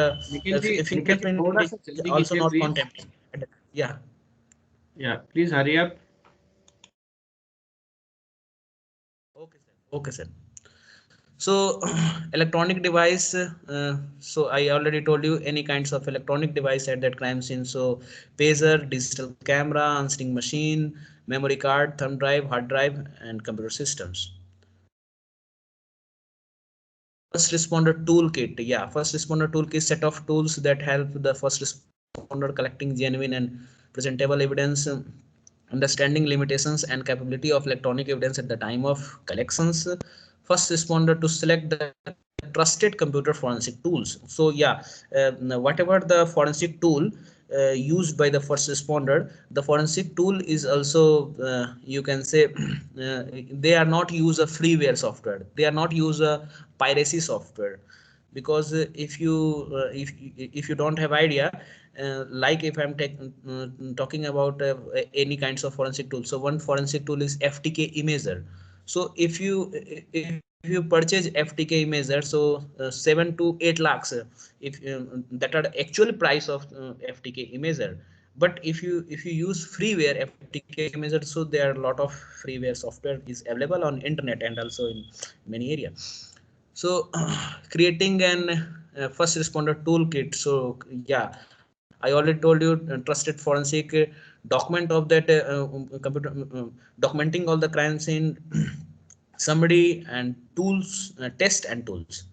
not contaminated. Yeah. Please hurry up. Okay sir. So electronic device, so I already told you any kinds of electronic device at that crime scene. So pager, digital camera, answering machine, memory card, thumb drive, hard drive, and computer systems. First responder toolkit. Yeah, first responder toolkit, set of tools that help the first responder collecting genuine and presentable evidence, understanding limitations and capability of electronic evidence at the time of collections. First responder to select the trusted computer forensic tools. So yeah, whatever the forensic tool used by the first responder, the forensic tool is also you can say they are not use a freeware software, they are not use a piracy software, because if you don't have idea, like if I'm talking about any kinds of forensic tools. So one forensic tool is FTK Imager. So if you purchase FTK Imager, so 7 to 8 lakhs, if that are the actual price of FTK Imager. But if you use freeware FTK Imager, so there are a lot of freeware software is available on internet and also in many areas. So creating an first responder toolkit. So yeah, I already told you trusted forensic document of that computer documenting all the crime scene summary and tools, test and tools.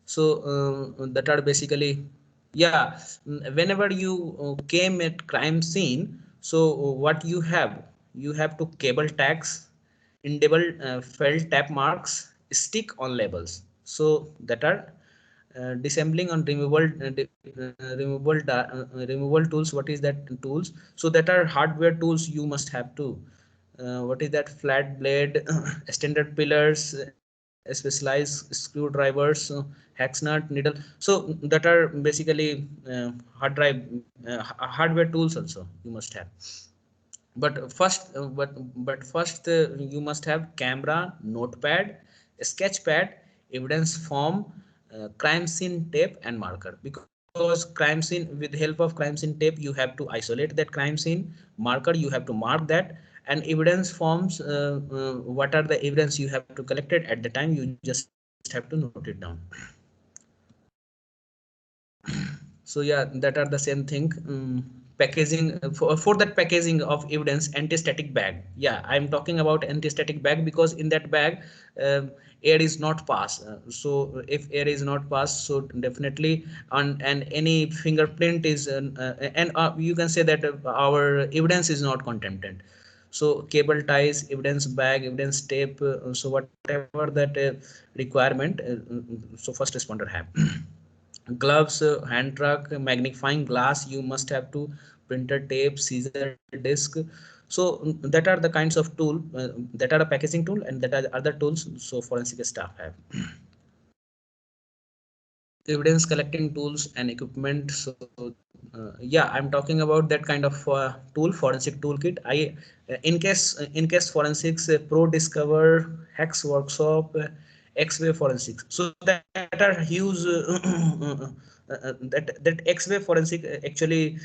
So that are basically, yeah, whenever you came at crime scene, so what you have to cable tags, indelible felt tap marks, stick on labels. So that are disassembling on removable tools. What is that tools? So that are hardware tools you must have to. What is that? Flat blade, extended pillars, specialized screwdrivers, hex nut, needle. So that are basically hardware tools also you must have. But first you must have camera, notepad, sketchpad, evidence form, crime scene tape and marker. Because crime scene, with the help of crime scene tape, you have to isolate that crime scene. Marker, you have to mark that. And evidence forms, what are the evidence you have to collect it at the time, you just have to note it down. So yeah, that are the same thing. Packaging, for that packaging of evidence, anti-static bag. Yeah, I'm talking about anti-static bag because in that bag air is not passed. So if air is not passed, so definitely and any fingerprint is and you can say that our evidence is not contaminated. So cable ties, evidence bag, evidence tape, so whatever that requirement, so first responder have. Gloves, hand truck, magnifying glass, you must have to, printer tape, scissor, disc. So that are the kinds of tool that are a packaging tool, and that are other tools so forensic staff have. Evidence collecting tools and equipment. So yeah, I'm talking about that kind of tool, forensic toolkit. In case forensics pro discover, hex workshop, X-ray forensics, so that are huge that X-ray forensic actually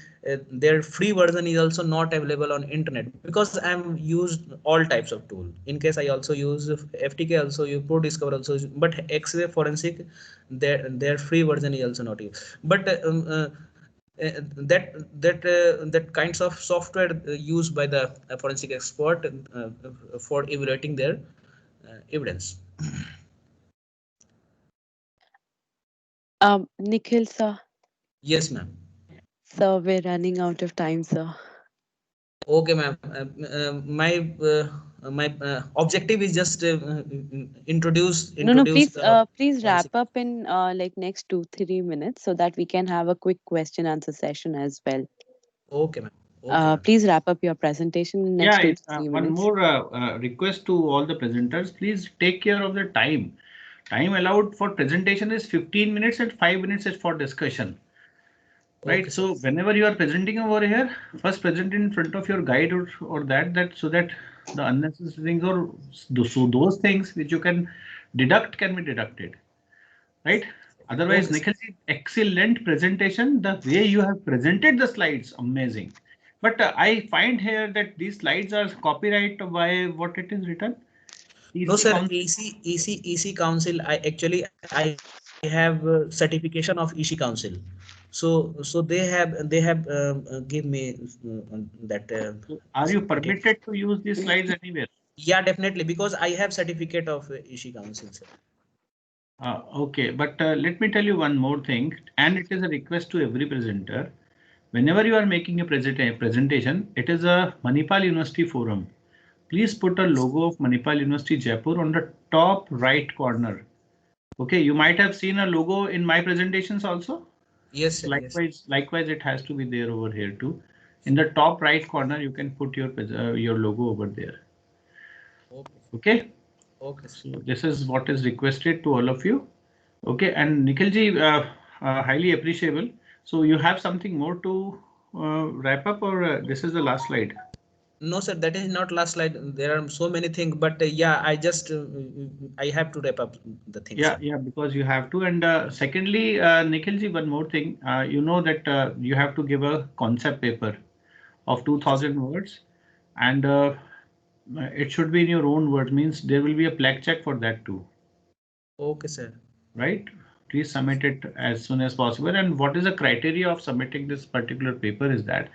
their free version is also not available on internet, because I'm used all types of tool. In case I also use FTK, also use pro discover also, but X-ray forensic, their free version is also not used. But that kinds of software used by the forensic expert for evaluating their evidence. Nikhil sir. Yes, ma'am. Sir, we're running out of time, sir. Okay, ma'am. My objective is just introduce. No, please wrap up in like next 2-3 minutes so that we can have a quick question answer session as well. Okay, ma'am. Okay, please wrap up your presentation in next 2 to 3 minutes. One more request to all the presenters, please take care of the time. Time allowed for presentation is 15 minutes and 5 minutes is for discussion. Right. Okay, so whenever you are presenting over here, first present in front of your guide or that so that the unnecessary things or so those things which you can deduct can be deducted. Right. Otherwise, okay, Nikhilji, excellent presentation. The way you have presented the slides, amazing. But I find here that these slides are copyright by what it is written. EC no, sir. Council. EC Council. I have certification of EC Council. So they have give me that. Are you permitted to use these slides anywhere? Yeah, definitely, because I have certificate of EC Council, sir. Okay, but let me tell you one more thing, and it is a request to every presenter. Whenever you are making a presentation, it is a Manipal University forum. Please put a logo of Manipal University Jaipur on the top right corner. Okay, you might have seen a logo in my presentations also. Yes, sir, likewise, it has to be there over here too. In the top right corner, you can put your logo over there. Okay. Okay. So this is what is requested to all of you. Okay, and Nikhilji, highly appreciable. So you have something more to wrap up, or this is the last slide? No, sir, that is not last slide. There are so many things, but yeah, I have to wrap up the things. Yeah, yeah, because you have to. And secondly, Nikhilji, one more thing. You know that you have to give a concept paper of 2000 words, and it should be in your own words. Means there will be a plaque check for that too. Okay, sir. Right? Please submit it as soon as possible. And what is the criteria of submitting this particular paper is that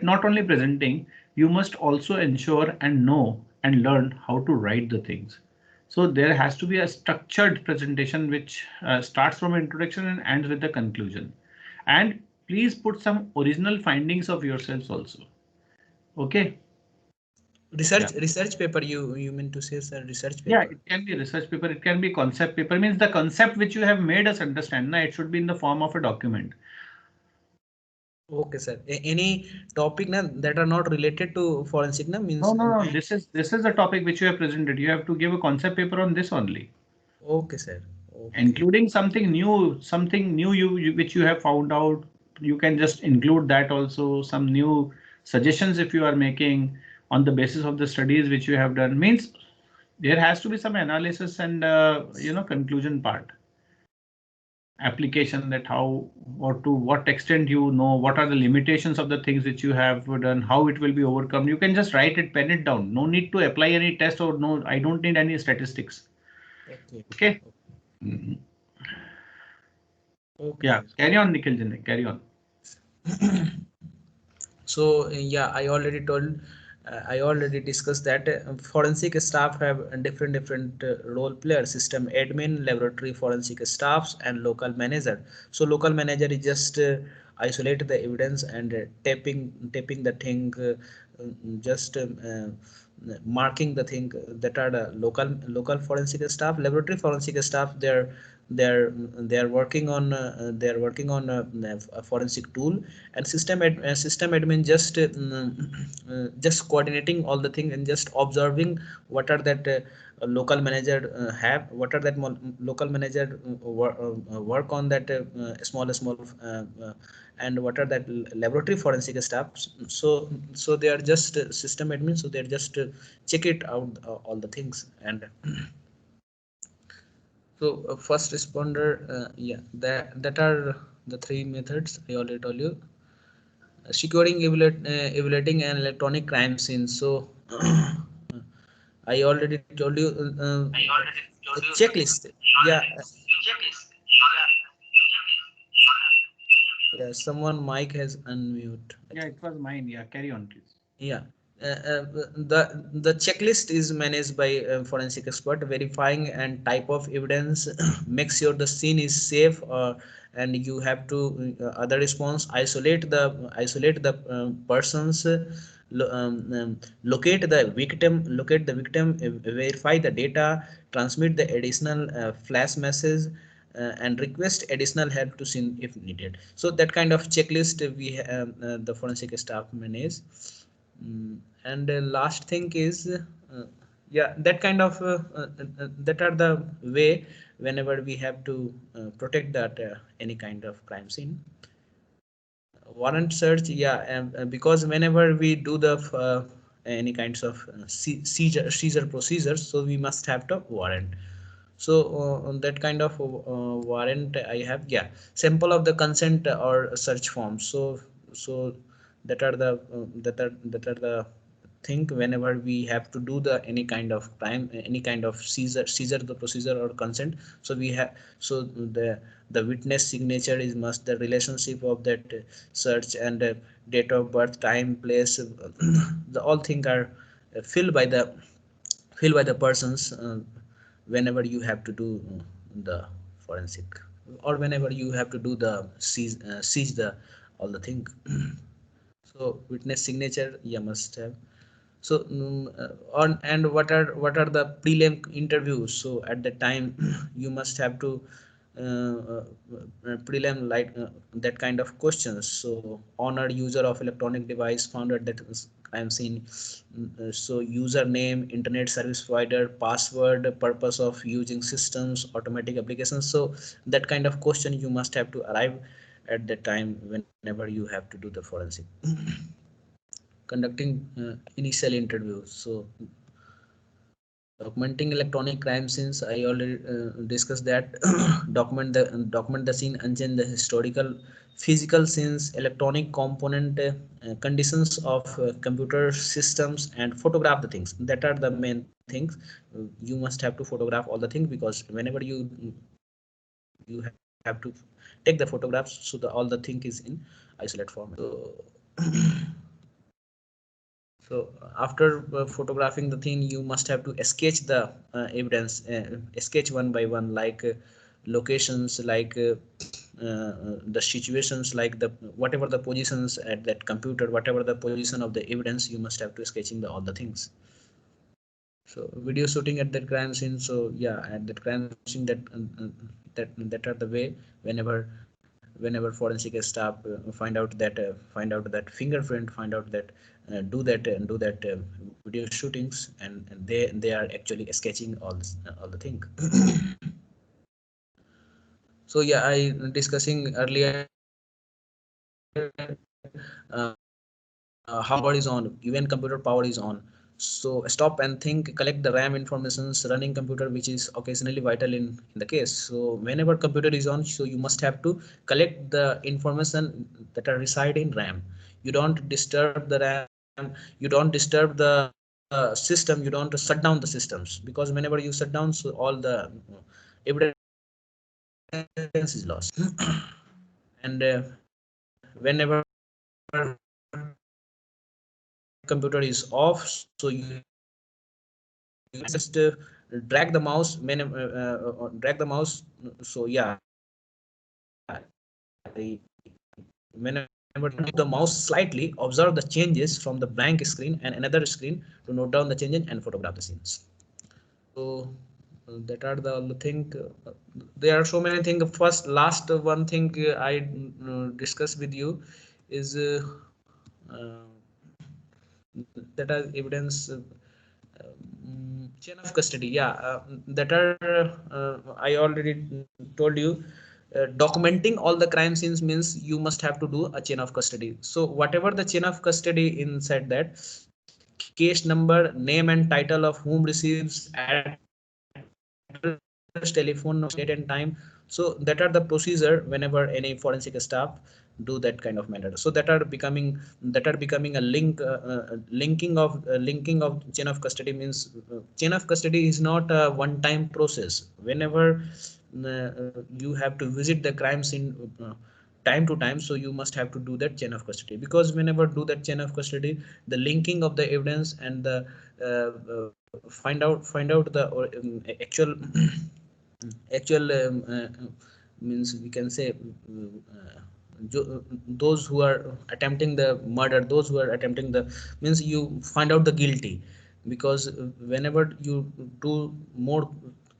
not only presenting, you must also ensure and know and learn how to write the things. So there has to be a structured presentation which starts from introduction and ends with the conclusion. And please put some original findings of yourselves also. Okay. Research paper, you mean to say, sir? Research paper? Yeah, it can be research paper, it can be concept paper. Means the concept which you have made us understand, it should be in the form of a document. Okay, sir. Any topic that are not related to forensic means? No. This is the topic which you have presented. You have to give a concept paper on this only. Okay, sir. Okay. Including something new you which you have found out. You can just include that also. Some new suggestions if you are making on the basis of the studies which you have done. Means there has to be some analysis and conclusion part. Application, that how or to what extent you know, what are the limitations of the things which you have done, how it will be overcome. You can just write it, pen it down. No need to apply any test, or no, I don't need any statistics. Okay. Mm-hmm. Okay. Yeah, carry on, Nikhil, carry on. So yeah, I already discussed that forensic staff have different role players: system admin, laboratory forensic staffs, and local manager. So local manager is just isolate the evidence and tapping the thing, just marking the thing. That are the local forensic staff. Laboratory forensic staff, they're working on a forensic tool, and system admin just coordinating all the thing and just observing what are that local manager have, what are that local manager work on that small and what are that laboratory forensic staff. So they are just system admin, so they're just check it out all the things. And so first responder, yeah, that are the three methods I already told you. Securing, evaluating an electronic crime scene. So I already told you checklist. Yeah. Yeah, someone mic has unmute. Yeah, it was mine. Yeah, carry on, please. Yeah. The checklist is managed by forensic expert, verifying and type of evidence, make sure the scene is safe, and you have to other response, isolate the persons, locate the victim, verify the data, transmit the additional flash message, and request additional help to scene if needed. So that kind of checklist we the forensic staff manage. And last thing is yeah, that kind of that are the way whenever we have to protect that any kind of crime scene. Warrant search, yeah, because whenever we do the any kinds of seizure procedures, so we must have the warrant. So on that kind of warrant I have, yeah, sample of the consent or search form. So that are the thing whenever we have to do the any kind of crime, any kind of seizure the procedure or consent. So we have, so the witness signature is must, the relationship of that search, and date of birth, time, place, the all things are filled by the persons whenever you have to do the forensic, or whenever you have to do the seize the all the thing. So witness signature, you must have. So on, and what are the prelim interviews? So at the time you must have to prelim like that kind of questions. So honored user of electronic device found at that crime scene. So username, internet service provider, password, purpose of using systems, automatic applications. So that kind of question you must have to arrive. at the time whenever you have to do the forensic. Conducting initial interviews. So documenting electronic crime scenes, I already discussed that. document the scene, unchain the historical physical scenes, electronic component conditions of computer systems, and photograph the things. That are the main things. You must have to photograph all the things, because whenever you have to take the photographs, so all the thing is in isolate format. So after photographing the thing, you must have to sketch the evidence, sketch one by one, like locations, like the situations, like the whatever the positions at that computer, whatever the position of the evidence, you must have to sketching all the things. So video shooting at that crime scene. So yeah, at that crime scene, that are the way whenever forensic staff find out that fingerprint, find out that do that video shootings, and they are actually sketching all the thing. So yeah, I discussing earlier how power is on, even computer power is on. So stop and think, collect the RAM informations running computer, which is occasionally vital in the case. So whenever computer is on, so you must have to collect the information that are reside in RAM. You don't disturb the RAM, you don't disturb the system, you don't shut down the systems, because whenever you shut down, so all the evidence is lost. And whenever computer is off, so you just drag the mouse, drag the mouse. So yeah, whenever the mouse slightly, observe the changes from the blank screen and another screen to note down the changes and photograph the scenes. So that are the thing. There are so many things. First, last one thing I discuss with you is that are evidence. Chain of custody, yeah, that are I already told you. Documenting all the crime scenes means you must have to do a chain of custody. So whatever the chain of custody inside that, case number, name and title of whom receives, address, telephone number, date and time. So that are the procedure whenever any forensic staff do that kind of matter. So that are becoming a linking of chain of custody. Means chain of custody is not a one time process. Whenever you have to visit the crime scene time to time, so you must have to do that chain of custody, because whenever do that chain of custody, the linking of the evidence and the find out the actual means we can say those who are attempting the murder, those who are attempting the, means you find out the guilty, because whenever you do more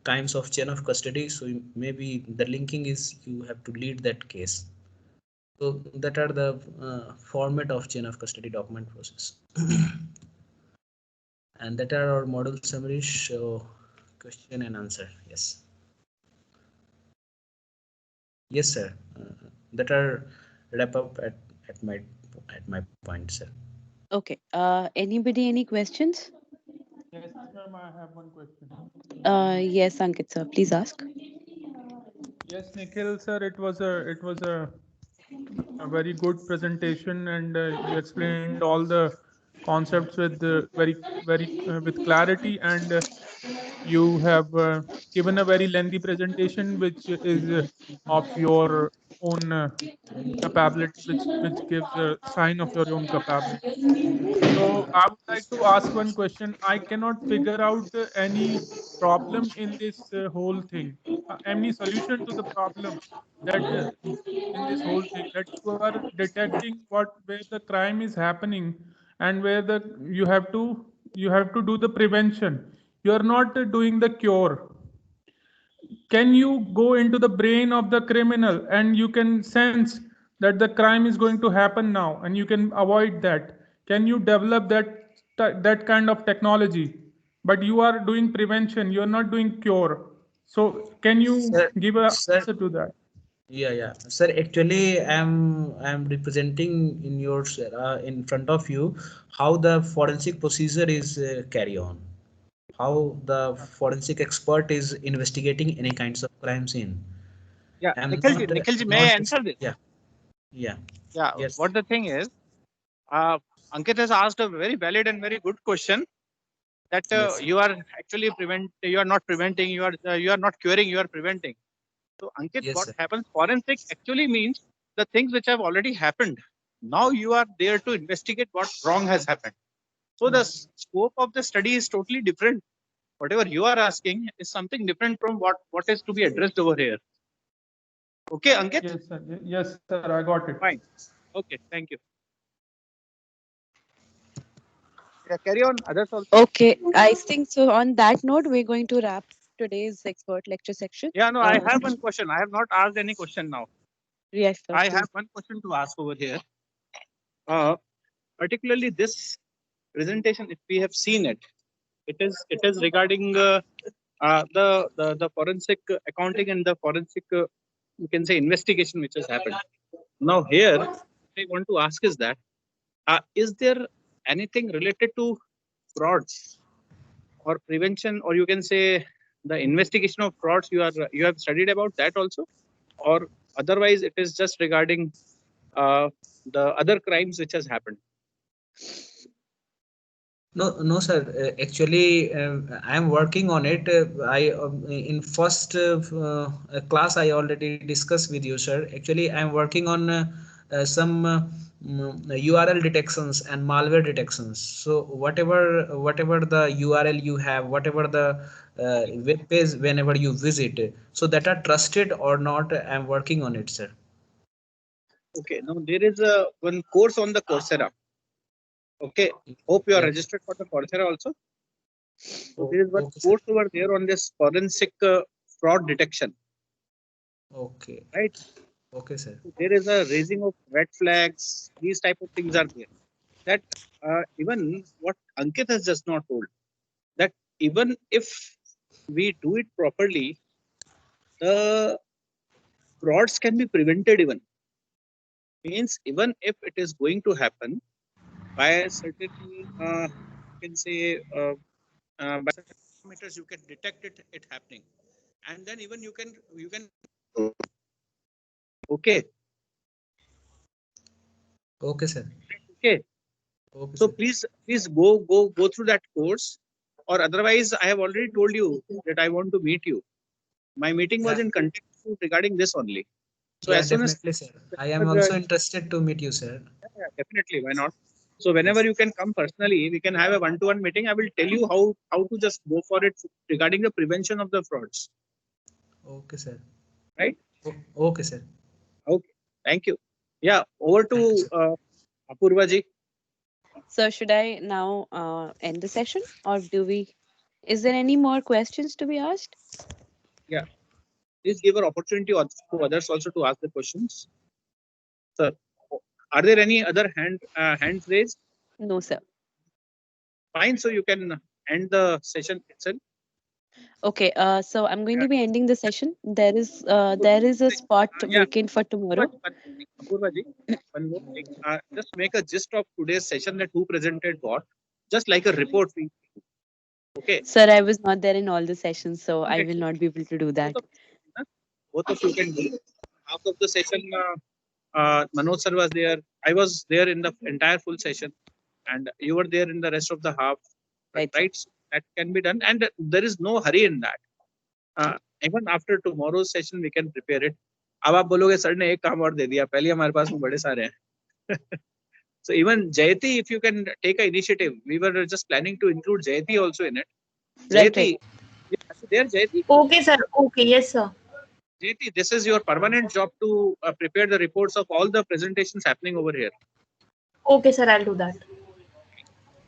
times of chain of custody, so maybe the linking is you have to lead that case. So that are the format of chain of custody document process. And that are our model summary. So question and answer. Yes. Yes, sir. That are wrap up at my point, sir. Okay. Anybody, any questions? Yes, ma'am, I have one question. Yes, Ankit sir, please ask. Yes, Nikhil sir, it was a very good presentation, and you explained all the concepts with very with clarity, and you have given a very lengthy presentation, which is of your own capability, which gives a sign of your own capability. So I would like to ask one question. I cannot figure out any problem in this whole thing, any solution to the problem that in this whole thing, that you are detecting where the crime is happening, and where you have to do the prevention. You are not doing the cure. Can you go into the brain of the criminal and you can sense that the crime is going to happen now and you can avoid that? Can you develop that kind of technology? But you are doing prevention, you are not doing cure. So can you Sir, give an sir, answer to that? Yeah. Sir, actually, I'm representing in your in front of you how the forensic procedure is carry on, how the forensic expert is investigating any kinds of crime scene. Yeah, I'm Nikhilji, may I answer this? Yeah. Yeah, Yes. what the thing is, Ankit has asked a very valid and very good question that Yes. you are actually you are not preventing, you are not curing, you are preventing. So Ankit, Yes, what sir. happens? Forensic actually means the things which have already happened. Now you are there to investigate what wrong has happened. So the scope of the study is totally different. Whatever you are asking is something different from what is to be addressed over here. Okay, Ankit? Yes, sir. Yes, sir. I got it. Fine. Okay, thank you. Yeah, carry on. Others also. Okay, I think so. On that note, we're going to wrap today's expert lecture section. Yeah, no, I have one question. I have not asked any question now. Yes, sir. I Please. have one question to ask over here. Particularly this presentation, if we have seen it, it is regarding the forensic accounting and the forensic you can say investigation which has happened. Now here, what I want to ask is that is there anything related to frauds or prevention, or you can say the investigation of frauds you have studied about that also, or otherwise it is just regarding the other crimes which has happened? No, sir. Actually, I am working on it. I in first class I already discussed with you, sir. Actually, I am working on some URL detections and malware detections. So whatever the URL you have, whatever the web page whenever you visit, so that are trusted or not, I am working on it, sir. Okay, now there is a one course on the Coursera. Okay, hope you are Yes. registered for the Coursera also. So there is one course over there on this forensic fraud detection. Okay. Right. Okay, sir. So there is a raising of red flags. These type of things are there. That even what Ankit has just not told, that even if we do it properly, the frauds can be prevented. Even means even if it is going to happen by a certain you can say by certain parameters you can detect it happening, and then even you can okay. Okay, sir. Okay. Okay, so sir. please go through that course, or otherwise I have already told you that I want to meet you. My meeting was in context regarding this only. So Yeah, as soon as definitely, sir. I am also interested to meet you, sir. yeah, definitely, why not? So whenever you can come personally, we can have a one-to-one meeting. I will tell you how to just go for it regarding the prevention of the frauds. Okay, sir. Right? Okay, sir. Okay. Thank you. Yeah. Over to Apurva ji. So should I now end the session, or is there any more questions to be asked? Yeah. Please give an opportunity to others also to ask the questions. Sir, are there any other hands raised? No, sir. Fine. So you can end the session itself. Okay. So I'm going to be ending the session. There is a spot vacant for tomorrow. Apurva ji, one more thing. Just make a gist of today's session that who presented what, just like a report. Okay. Sir, I was not there in all the sessions, so I will not be able to do that. Both of you can do. Half of the session, Manoj sir was there. I was there in the entire full session, and you were there in the rest of the half. Right. So that can be done, and there is no hurry in that. Even after tomorrow's session, we can prepare it. अब आप बोलोगे sir ने एक काम और दे दिया, पहले हमारे पास में बड़े सारे हैं. So even Jayati, if you can take an initiative, we were just planning to include Jayati also in it. Jayati, there, Jayati. Okay, sir. Okay, yes, sir. Jayati, this is your permanent job to prepare the reports of all the presentations happening over here. Okay, sir. I'll do that.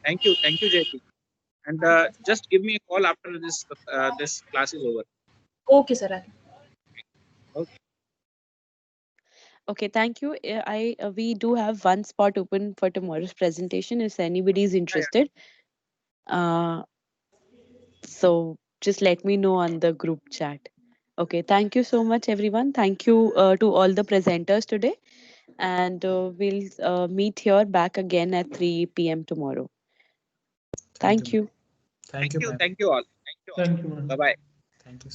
Thank you, Jayati. And just give me a call after this class is over. Okay, sir. Okay. Okay, thank you. We do have one spot open for tomorrow's presentation if anybody is interested. So just let me know on the group chat. Okay, thank you so much, everyone. Thank you to all the presenters today. And we'll meet here back again at 3 p.m. tomorrow. Thank you. Thank you, ma'am. Thank you all. Thank you. Bye bye. Thank you.